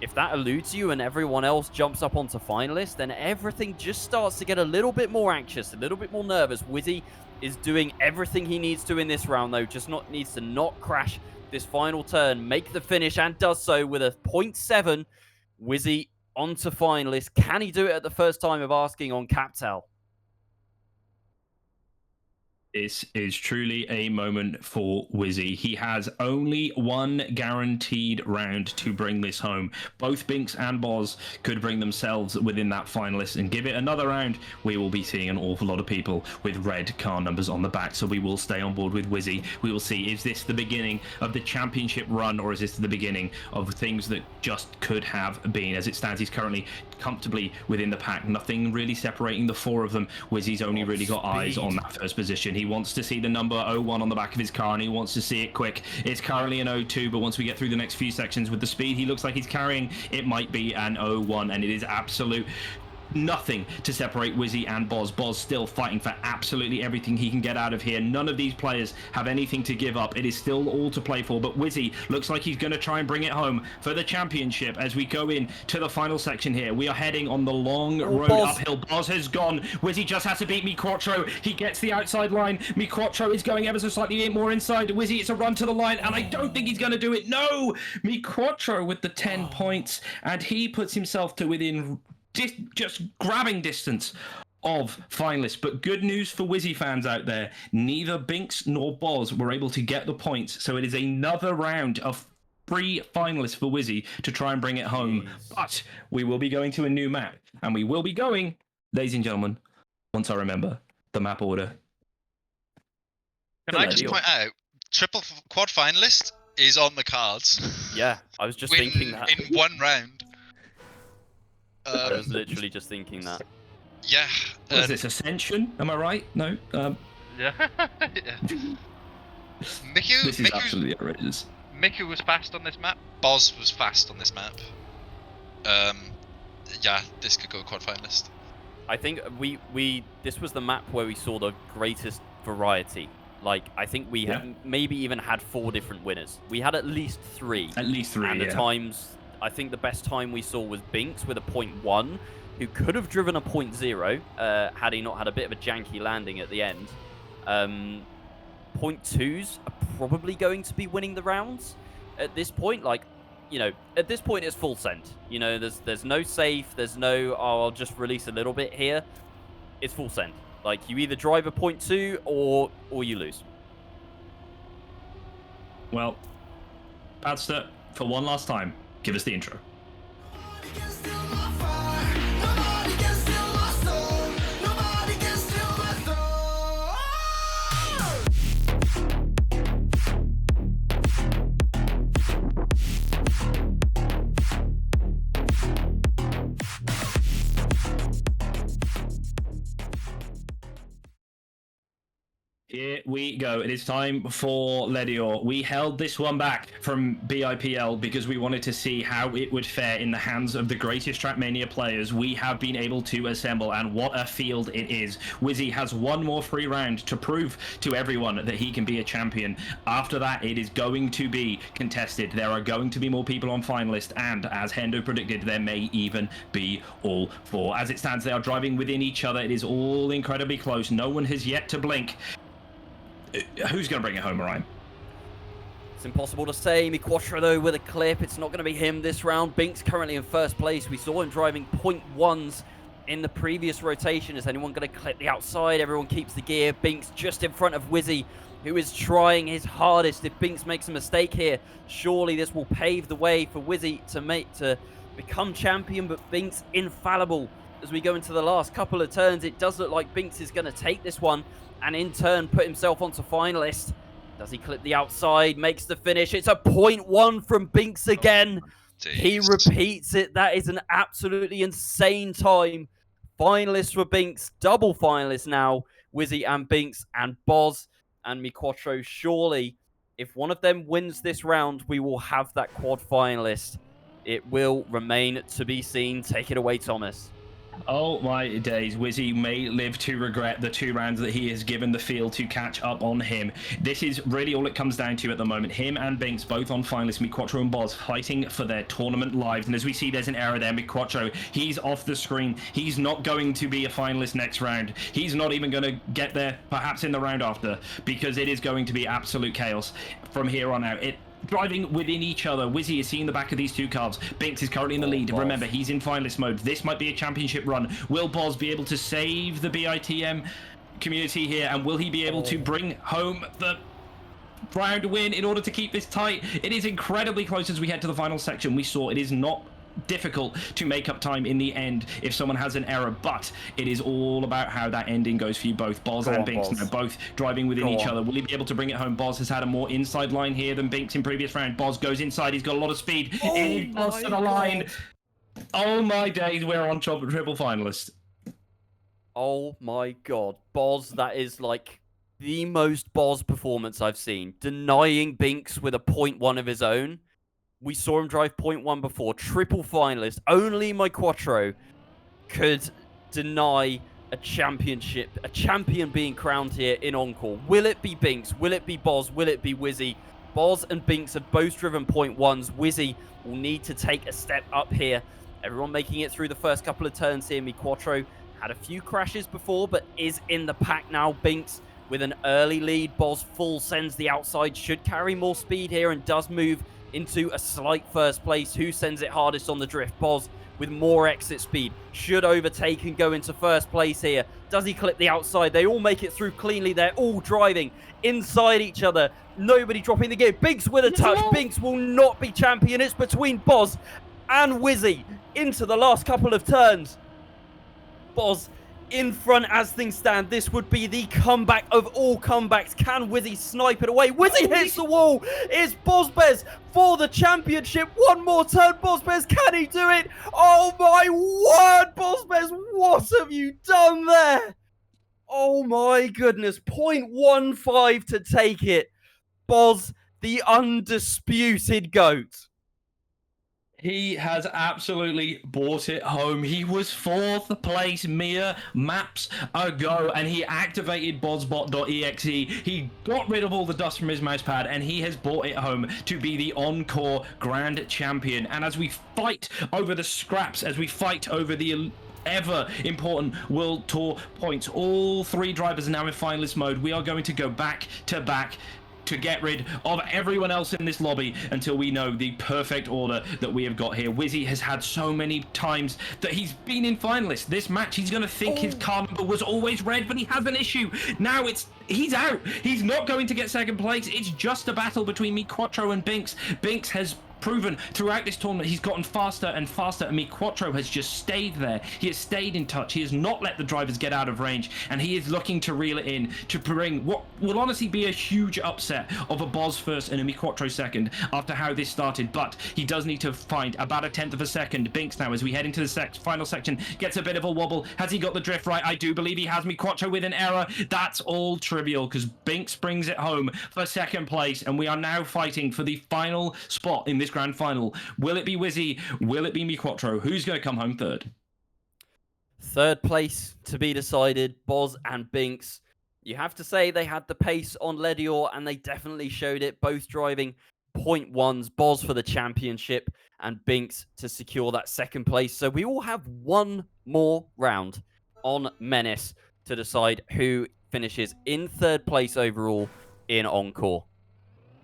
if that eludes you and everyone else jumps up onto finalist, then everything just starts to get a little bit more anxious, a little bit more nervous. Whizzy is doing everything he needs to in this round, though. Just needs to not crash this final turn, make the finish, and does so with a 0.7. Whizzy onto finalist. Can he do it at the first time of asking on Captal? This is truly a moment for Whizzy. He has only one guaranteed round to bring this home. Both Binkss and Boz could bring themselves within that finalist, and give it another round, we will be seeing an awful lot of people with red car numbers on the back. So we will stay on board with Whizzy. We will see, is this the beginning of the championship run, or is this the beginning of things that just could have been? As it stands, he's currently comfortably within the pack. Nothing really separating the four of them. Whizzy's only really got eyes on that first position. He wants to see the number 01 on the back of his car, and he wants to see it quick. It's currently an 02, but once we get through the next few sections with the speed he looks like he's carrying, it might be an 01, and it is absolute nothing to separate Whizzy and Boz. Boz still fighting for absolutely everything he can get out of here. None of these players have anything to give up. It is still all to play for, but Whizzy looks like he's going to try and bring it home for the championship as we go in to the final section here. We are heading on the long road uphill. Boz has gone. Whizzy just has to beat MiQuatro. He gets the outside line. MiQuatro is going ever so slightly more inside. Whizzy, it's a run to the line, and I don't think he's going to do it. No! MiQuatro with the 10 points, and he puts himself to within just grabbing distance of finalists. But good news for Whizzy fans out there, neither Binkss nor Boz were able to get the points, so it is another round of 3 finalists for Whizzy to try and bring it home. But we will be going to a new map, and we will be going, ladies and gentlemen, once I remember the map order. Can I just point out, quad finalist is on the cards. Yeah, I was just thinking that. In one round. I was literally just thinking that. Yeah. What is this, Ascension? Am I right? No? Yeah. This is absolutely outrageous. Miku was fast on this map. Boz was fast on this map. Yeah, this could go quad finalist. I think this was the map where we saw the greatest variety. Like, I think we have maybe even had 4 different winners. We had at least 3. At least 3, and the times, I think the best time we saw was Binkss with a 0.1, who could have driven a 0.0 had he not had a bit of a janky landing at the end. 0.2s are probably going to be winning the rounds at this point. Like, you know, at this point it's full send. You know, there's no safe, there's no, oh, I'll just release a little bit here. It's full send. Like, you either drive a 0.2 or you lose. Well, Padster, for one last time, give us the intro. Here we go. It is time for Ledior. We held this one back from BIPL because we wanted to see how it would fare in the hands of the greatest Trackmania players we have been able to assemble, and what a field it is. Whizzy has one more free round to prove to everyone that he can be a champion. After that, it is going to be contested. There are going to be more people on finalist, and as Hendo predicted, there may even be all 4. As it stands, they are driving within each other. It is all incredibly close. No one has yet to blink. Who's going to bring it home, Orion? It's impossible to say. MiQuatro, though, with a clip. It's not going to be him this round. Binkss currently in first place. We saw him driving 0.1s in the previous rotation. Is anyone going to clip the outside? Everyone keeps the gear. Binkss just in front of Whizzy, who is trying his hardest. If Binkss makes a mistake here, surely this will pave the way for Whizzy to become champion, but Binkss infallible. As we go into the last couple of turns, it does look like Binkss is going to take this one and in turn put himself onto finalist. Does he clip the outside, makes the finish? It's a 0.1 from Binkss again. He repeats it. That is an absolutely insane time. Finalist for Binkss, double finalist now. Whizzy and Binkss and Boz and MiQuatro. Surely, if one of them wins this round, we will have that quad finalist. It will remain to be seen. Take it away, Thomas. Oh my days, Whizzy may live to regret the 2 rounds that he has given the field to catch up on him. This is really all it comes down to at the moment. Him and Binkss both on finalists, MiQuatro and Boz fighting for their tournament lives. And as we see, there's an error there. MiQuatro, he's off the screen. He's not going to be a finalist next round. He's not even going to get there, perhaps in the round after, because it is going to be absolute chaos from here on out. Driving within each other. Whizzy is seeing the back of these 2 cars. Binkss is currently in the lead. Remember, he's in finalist mode. This might be a championship run. Will Boz be able to save the BITM? community here, and will he be able to bring home the round win in order to keep this tight? It is incredibly close as we head to the final section. We saw it is not difficult to make up time in the end if someone has an error, but it is all about how that ending goes for you both. Boz and Binkss now both driving within each other. Will he be able to bring it home? Boz has had a more inside line here than Binkss in previous round. Boz goes inside, he's got a lot of speed, and he crosses the line. Oh my days, we're on triple finalist. Oh my god, Boz, that is like the most Boz performance I've seen. Denying Binkss with a 0.1 of his own. We saw him drive 0.1 before, triple finalist. Only MiQuatro could deny a championship, a champion being crowned here in Encore. Will it be Binkss? Will it be Boz? Will it be Whizzy? Boz and Binkss have both driven 0.1s. Whizzy will need to take a step up here. Everyone making it through the first couple of turns here. MiQuatro had a few crashes before, but is in the pack now. Binkss with an early lead. Boz full sends the outside, should carry more speed here and does move into a slight first place. Who sends it hardest on the drift? Boz with more exit speed. Should overtake and go into first place here. Does he clip the outside? They all make it through cleanly. They're all driving inside each other. Nobody dropping the gear. Binkss with a touch. Binkss will not be champion. It's between Boz and Whizzy into the last couple of turns. Boz in front as things stand. This would be the comeback of all comebacks. Can Whizzy snipe it away? Whizzy hits the wall. It's bozbez for the championship. One more turn. bozbez, can he do it? Oh my word, bozbez, what have you done there? Oh my goodness, 0.15 to take it. Boz, the undisputed GOAT. He has absolutely brought it home. He was 4th place mere maps ago, and he activated bozbot.exe. He got rid of all the dust from his mousepad, and he has brought it home to be the Encore Grand Champion. And as we fight over the scraps, as we fight over the ever important World Tour points, all 3 drivers are now in finalist mode. We are going to go back to back to get rid of everyone else in this lobby until we know the perfect order that we have got here. Whizzy has had so many times that he's been in finalists. This match, he's going to think his car number was always red, but he has an issue. Now he's out. He's not going to get second place. It's just a battle between MiQuatro and Binkss. Binkss has proven throughout this tournament he's gotten faster and faster, and MiQuatro has just stayed there. He has stayed in touch. He has not let the drivers get out of range, and he is looking to reel it in to bring what will honestly be a huge upset of a Boz first and a MiQuatro second after how this started. But he does need to find about a 1/10 of a second. Binkss now, as we head into the final section, gets a bit of a wobble. Has he got the drift right? I do believe he has. MiQuatro with an error. That's all trivial because Binkss brings it home for second place, and we are now fighting for the final spot in this grand final. Will it be Whizzy? Will it be MiQuatro? Who's going to come home third? Third place to be decided, Boz and Binkss. You have to say they had the pace on Ledior, and they definitely showed it, both driving 0.1s, Boz for the championship and Binkss to secure that second place. So we all have one more round on Menace to decide who finishes in third place overall in Encore.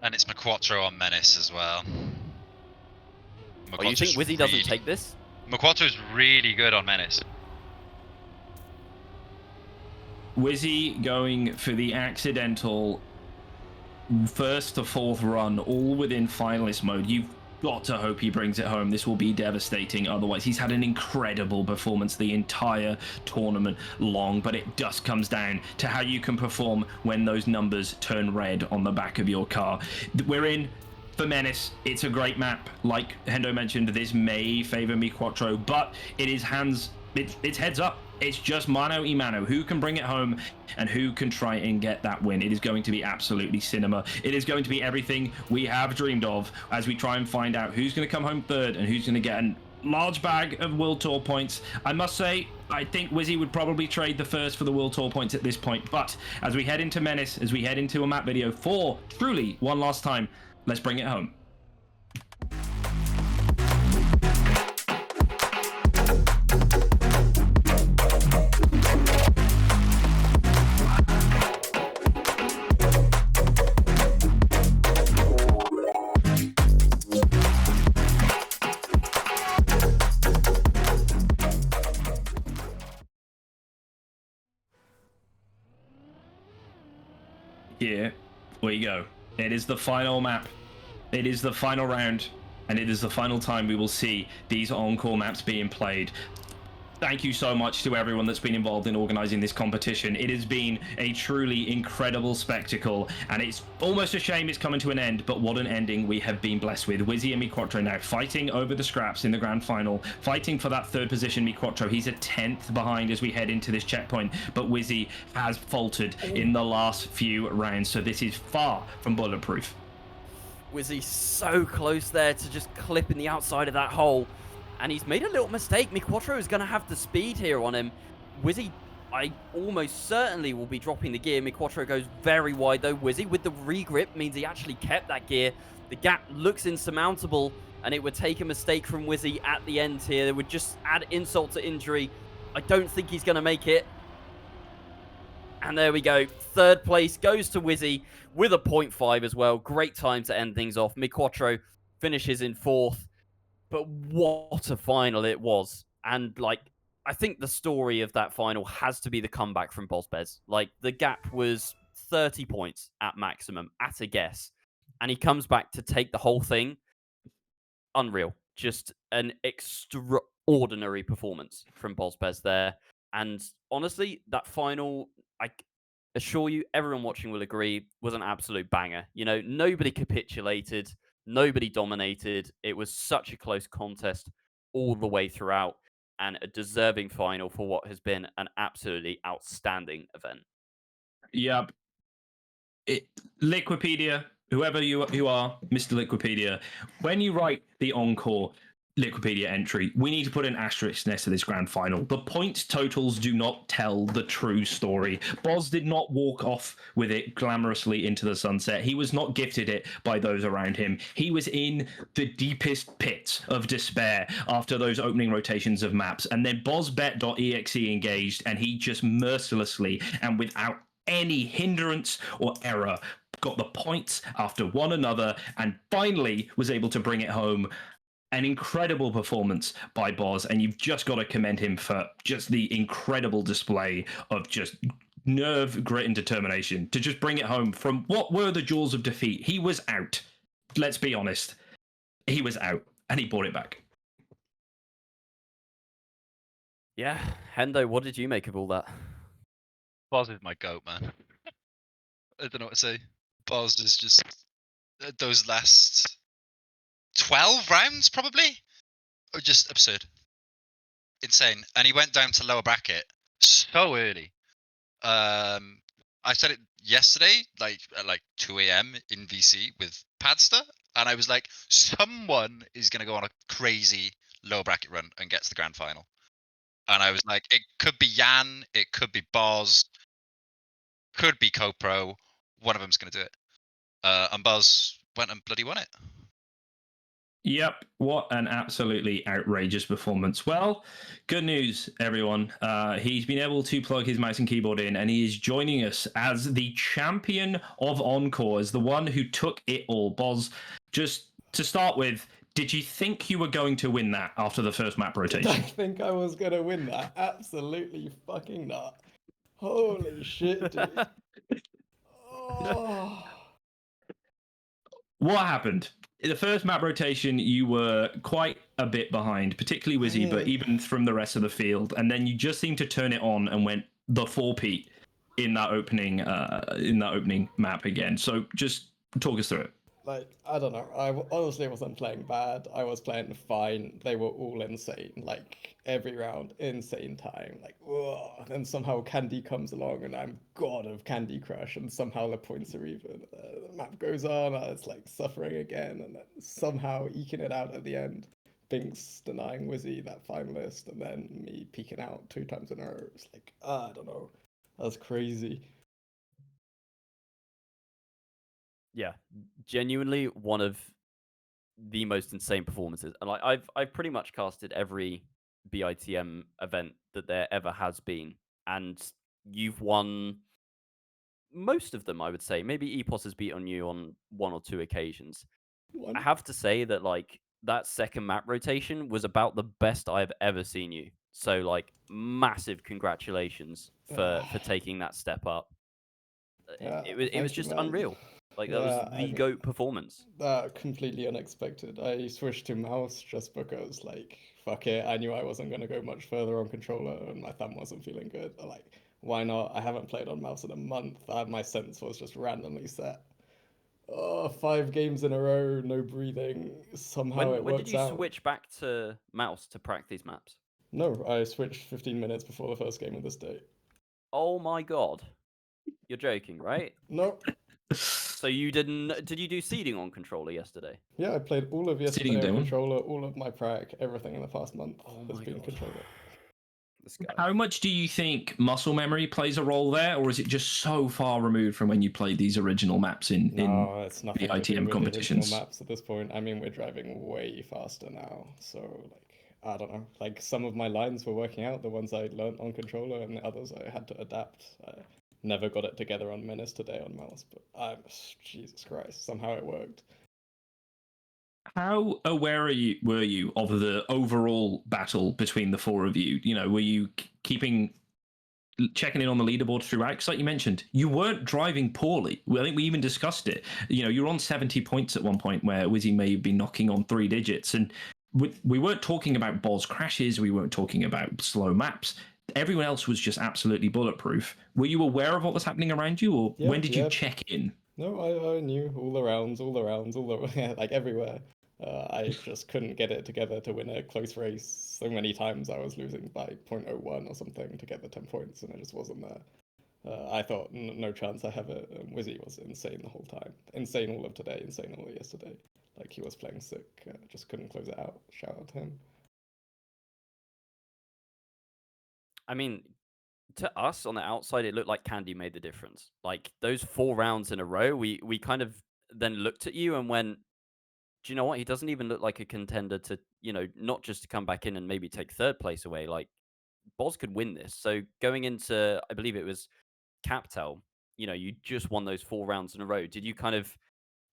And it's MiQuatro on Menace as well. Oh, you think Whizzy doesn't take this? MiQuatro's really good on Menace. Whizzy going for the accidental 1st to 4th run, all within finalist mode. You've got to hope he brings it home. This will be devastating otherwise. He's had an incredible performance the entire tournament long, but it just comes down to how you can perform when those numbers turn red on the back of your car. We're in for Menace. It's a great map. Like Hendo mentioned, this may favor MiQuatro, but it is it's heads up. It's just mano y mano. Who can bring it home and who can try and get that win? It is going to be absolutely cinema. It is going to be everything we have dreamed of as we try and find out who's going to come home third and who's going to get a large bag of World Tour points. I must say, I think Whizzy would probably trade the first for the World Tour points at this point. But as we head into Menace, as we head into a map video for truly one last time, let's bring it home. here we go. It is the final map. It is the final round, and it is the final time we will see these Encore maps being played. Thank you so much to everyone that's been involved in organizing this competition. It has been a truly incredible spectacle, and it's almost a shame it's coming to an end, but what an ending we have been blessed with. Whizzy and MiQuatro now fighting over the scraps in the grand final, fighting for that third position. MiQuatro, he's a 10th behind as we head into this checkpoint, but Whizzy has faltered in the last few rounds, so this is far from bulletproof. Whizzy so close there to just clipping the outside of that hole. And he's made a little mistake. MiQuatro is going to have the speed here on him. Whizzy, I almost certainly will be dropping the gear. MiQuatro goes very wide, though. Whizzy, with the regrip, means he actually kept that gear. The gap looks insurmountable, and it would take a mistake from Whizzy at the end here. It would just add insult to injury. I don't think he's going to make it. And there we go. Third place goes to Whizzy with a 0.5 as well. Great time to end things off. MiQuatro finishes in 4th. But what a final it was. And, like, I think the story of that final has to be the comeback from bozbez. Like, the gap was 30 points at maximum, at a guess. And he comes back to take the whole thing. Unreal. Just an extraordinary performance from bozbez there. And honestly, that final, I assure you, everyone watching will agree, was an absolute banger. You know, nobody capitulated. Nobody dominated. It was such a close contest all the way throughout, and a deserving final for what has been an absolutely outstanding event. Yep. Liquipedia, whoever you are, Mr. Liquipedia, when you write the Encore Liquipedia entry, we need to put an asterisk next to this grand final. The point totals do not tell the true story. Boz did not walk off with it glamorously into the sunset. He was not gifted it by those around him. He was in the deepest pits of despair after those opening rotations of maps. And then bozbet.exe engaged, and he just mercilessly and without any hindrance or error got the points after one another and finally was able to bring it home. An incredible performance by Boz, and you've just got to commend him for just the incredible display of just nerve, grit, and determination to just bring it home from what were the jaws of defeat. He was out. Let's be honest. He was out, and he brought it back. Yeah, Hendo, what did you make of all that? Boz is my goat, man. I don't know what to say. Boz is just those last 12 rounds probably are just absurd, insane. And he went down to lower bracket so early. I said it yesterday, like at like 2 a.m. in VC with Padster, and I was like, someone is gonna go on a crazy lower bracket run and get to the grand final. And I was like, it could be Jan, it could be Boz, could be CoPro. One of them's gonna do it. And Boz went and bloody won it. Yep, what an absolutely outrageous performance. Well, good news, everyone. He's been able to plug his mouse and keyboard in, and he is joining us as the champion of Encore, as the one who took it all. Boz, just to start with, did you think you were going to win that after the first map rotation? I think I was going to win that. Absolutely fucking not. Holy shit, dude. Oh. What happened? In the first map rotation, you were quite a bit behind, particularly Whizzy, but even from the rest of the field. And then you just seemed to turn it on and went the 4-peat in that opening map again. So just talk us through it. Like, I don't know. I honestly wasn't playing bad. I was playing fine. They were all insane. Like, every round, insane time. Like, whoa. And then somehow Candy comes along and I'm god of Candy Crush, and somehow the points are even. The map goes on, it's like suffering again, and then somehow eking it out at the end. Binkss denying Whizzy that finalist, and then me peeking out 2 times in a row. It's like, I don't know. That's crazy. Yeah, genuinely one of the most insane performances. And like I've pretty much casted every BITM event that there ever has been, and you've won most of them, I would say. Maybe Epos has beaten you on 1 or 2 occasions. I have to say that like that second map rotation was about the best I've ever seen you. So like massive congratulations for taking that step up. it was thank you, just man. unreal. Like that was Yeah, the GOAT performance. Completely unexpected. I switched to mouse just because, like, fuck it. I knew I wasn't gonna go much further on controller, and my thumb wasn't feeling good. Like, why not? I haven't played on mouse in a month. My sense was just randomly set. Oh, 5 games in a row, no breathing. Somehow it When did works you out. switch back to mouse to practice maps? No, I switched 15 minutes before the first game of this day. Oh my god. You're joking, right? Nope. So you didn't did you do seeding on controller yesterday? Yeah, I played all of Sitting yesterday on down. controller, all of my prac, everything in the past month Oh has my been God. controller. This guy. How much do you think muscle memory plays a role there, or is it just so far removed from when you played these original maps in No, it's nothing to do ITM with the original competitions? maps at this point. I mean, we're driving way faster now, so like I don't know. Like some of my lines were working out, the ones I learnt on controller, and the others I had to adapt. I never got it together on Menace today on mouse, but Jesus Christ, somehow it worked. How aware were you of the overall battle between the four of you? You know, were you checking in on the leaderboard throughout? Because like you mentioned, you weren't driving poorly. I think we even discussed it. You know, you were on 70 points at one point where Whizzy may be knocking on 3 digits. And we weren't talking about boss crashes. We weren't talking about slow maps. Everyone else was just absolutely bulletproof. Were you aware of what was happening around you, or when did you check in? No, I knew all the rounds, like everywhere. I just couldn't get it together to win a close race. So many times I was losing by 0.01 or something to get the 10 points, and it just wasn't there. I thought, no chance I have it. Whizzy was insane the whole time. Insane all of today, insane all of yesterday. Like, he was playing sick, just couldn't close it out. Shout out to him. I mean, to us on the outside, it looked like Candy made the difference. Like those 4 rounds in a row, we kind of then looked at you and went, do you know what? He doesn't even look like a contender to, you know, not just to come back in and maybe take 3rd place away. Like Boz could win this. So going into, I believe it was Captel, you know, you just won those 4 rounds in a row. Did you kind of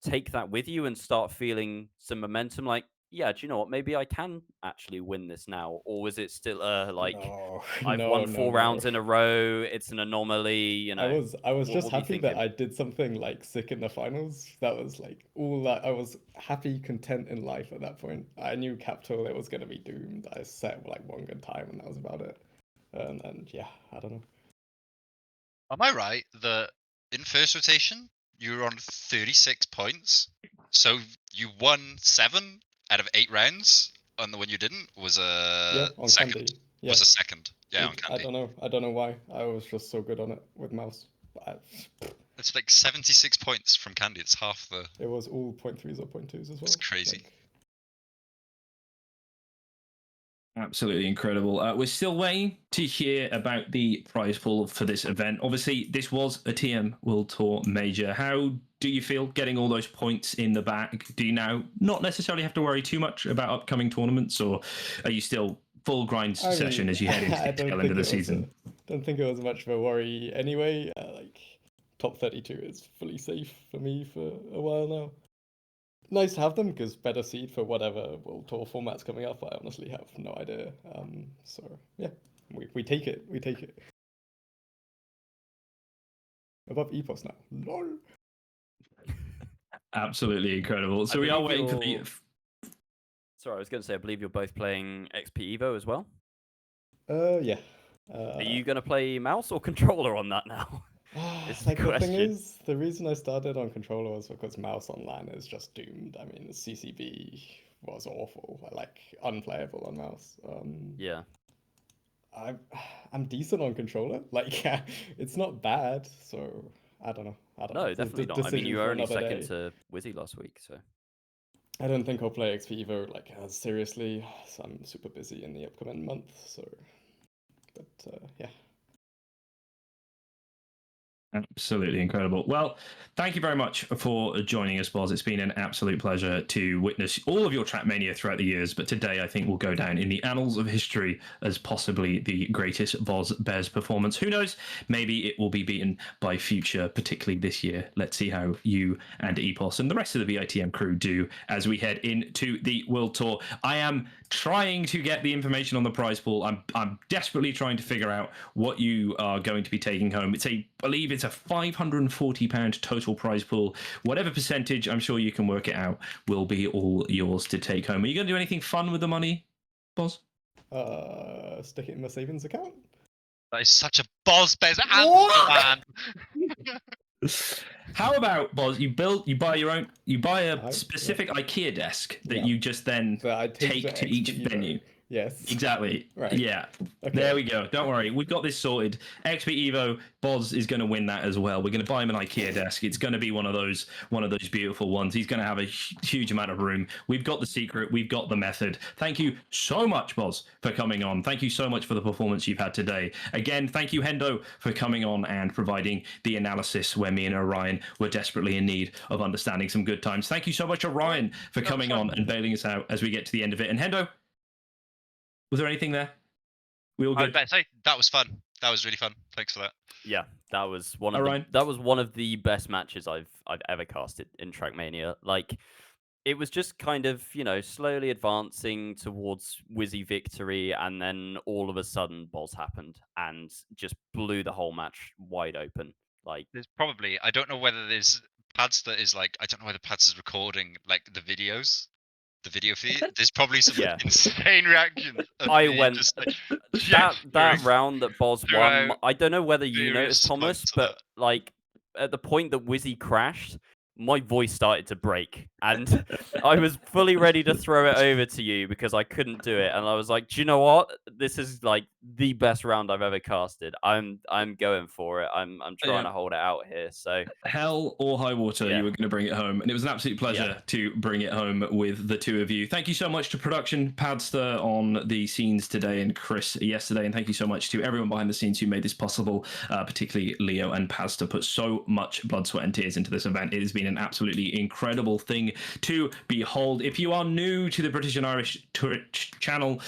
take that with you and start feeling some momentum? Like, yeah, do you know what? Maybe I can actually win this now. Or was it still like No, I've no, won no, 4 no. rounds in a row. It's an anomaly, you know. I was just what were you happy that thinking? I did something like sick in the finals. That was like all that I was happy, content in life at that point. I knew Capital it was gonna be doomed. I set like one good time and that was about it. And yeah, I don't know. Am I right that in first rotation you were on 36 points? So you won 7 out of 8 rounds, and the one you didn't was Yeah, a on second. Candy. Yeah. Was a second. Yeah, on I Candy. don't know. I don't know why. I was just so good on it with mouse. It's like 76 points from Candy. It's half the. It was all 0.3s or 0.2s as well. It's crazy. Like, Absolutely incredible. We're still waiting to hear about the prize pool for this event. Obviously, this was a TM World Tour major. How do you feel getting all those points in the bag? Do you now not necessarily have to worry too much about upcoming tournaments, or are you still full grind session as you head into the tail end of the season? Don't think it was much of a worry anyway. Like, top 32 is fully safe for me for a while now. Nice to have them because better seed for whatever World Tour format's coming up. I honestly have no idea. So yeah, we take it. We take it. Above EPOS now. Lol. Absolutely incredible. So we are waiting for the. Sorry, I was going to say, I believe you're both playing XP Evo as well. Yeah. Are you going to play mouse or controller on that now? Like the thing is, the reason I started on controller was because mouse online is just doomed. I mean, the CCB was awful, like unplayable on mouse. Yeah. I'm decent on controller. Like, yeah, it's not bad. So I don't know. No, definitely not. I mean, you were only second to Whizzy last week, so. I don't think I'll play XP Evo like as seriously. So I'm super busy in the upcoming month. So, but yeah. Absolutely incredible. Well, thank you very much for joining us, Boz. It's been an absolute pleasure to witness all of your Trackmania throughout the years, but today I think will go down in the annals of history as possibly the greatest bozbez performance. Who knows? Maybe it will be beaten by future, particularly this year. Let's see how you and EPOS and the rest of the BITM crew do as we head into the World Tour. I am trying to get the information on the prize pool. I'm desperately trying to figure out what you are going to be taking home. I believe it's a £540 total prize pool. Whatever percentage, I'm sure you can work it out, will be all yours to take home. Are you going to do anything fun with the money, Boz? Stick it in my savings account. That is such a bozbez answer, man. How about, Boz, you buy a Right, specific IKEA desk that Yeah. you just then So I take to each venue. Yes. Exactly. Right. Yeah. Okay. There we go. Don't worry. We've got this sorted. XP Evo, Boz is going to win that as well. We're going to buy him an IKEA desk. It's going to be one of those beautiful ones. He's going to have a huge amount of room. We've got the secret. We've got the method. Thank you so much, Boz, for coming on. Thank you so much for the performance you've had today. Again, thank you, Hendo, for coming on and providing the analysis where me and Orion were desperately in need of understanding some good times. Thank you so much, Orion, for coming on and bailing us out as we get to the end of it. And Hendo, was there anything there? We all I was good? about to say, That was fun. That was really fun. Thanks for that. Yeah, that was one of Alright. that was one of the best matches I've ever casted in Trackmania. Like, it was just kind of, slowly advancing towards Whizzy victory, and then all of a sudden Boz happened and just blew the whole match wide open. Like, There's probably, I don't know whether there's Padster is like, I don't know whether Padster's recording like the videos, the video feed. There's probably some Yeah. insane reactions. of I me went- just, like, that gesturing round that Boz won, throughout I don't know whether you various noticed, Thomas, points of but like at the point that Whizzy crashed, my voice started to break, and I was fully ready to throw it over to you because I couldn't do it, and I was like, do you know what? This is like the best round I've ever casted. I'm going for it. I'm trying to hold it out here. So Hell or high water, Yeah. you were going to bring it home. And it was an absolute pleasure to bring it home with the two of you. Thank you so much to production, Padster on the scenes today, and Chris yesterday. And thank you so much to everyone behind the scenes who made this possible, particularly Leo and Padster put so much blood, sweat, and tears into this event. It has been an absolutely incredible thing to behold. If you are new to the British and Irish Twitch channel,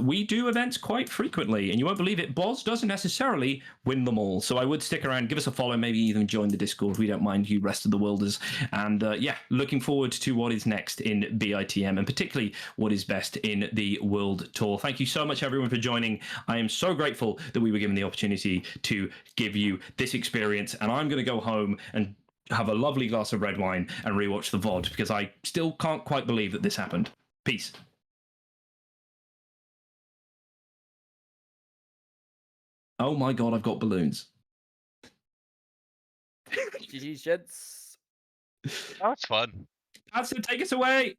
we do events quite frequently, and you won't believe it, Boz doesn't necessarily win them all. So I would stick around, give us a follow, maybe even join the Discord. We don't mind you rest of the worlders. And looking forward to what is next in BITM, and particularly what is best in the World Tour. Thank you so much, everyone, for joining. I am so grateful that we were given the opportunity to give you this experience, and I'm going to go home and have a lovely glass of red wine and rewatch the VOD, because I still can't quite believe that this happened. Peace. Oh my god, I've got balloons. GG, gents. That's fun. Padster, take us away!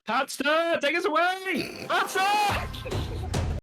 Padster, take us away! Padster!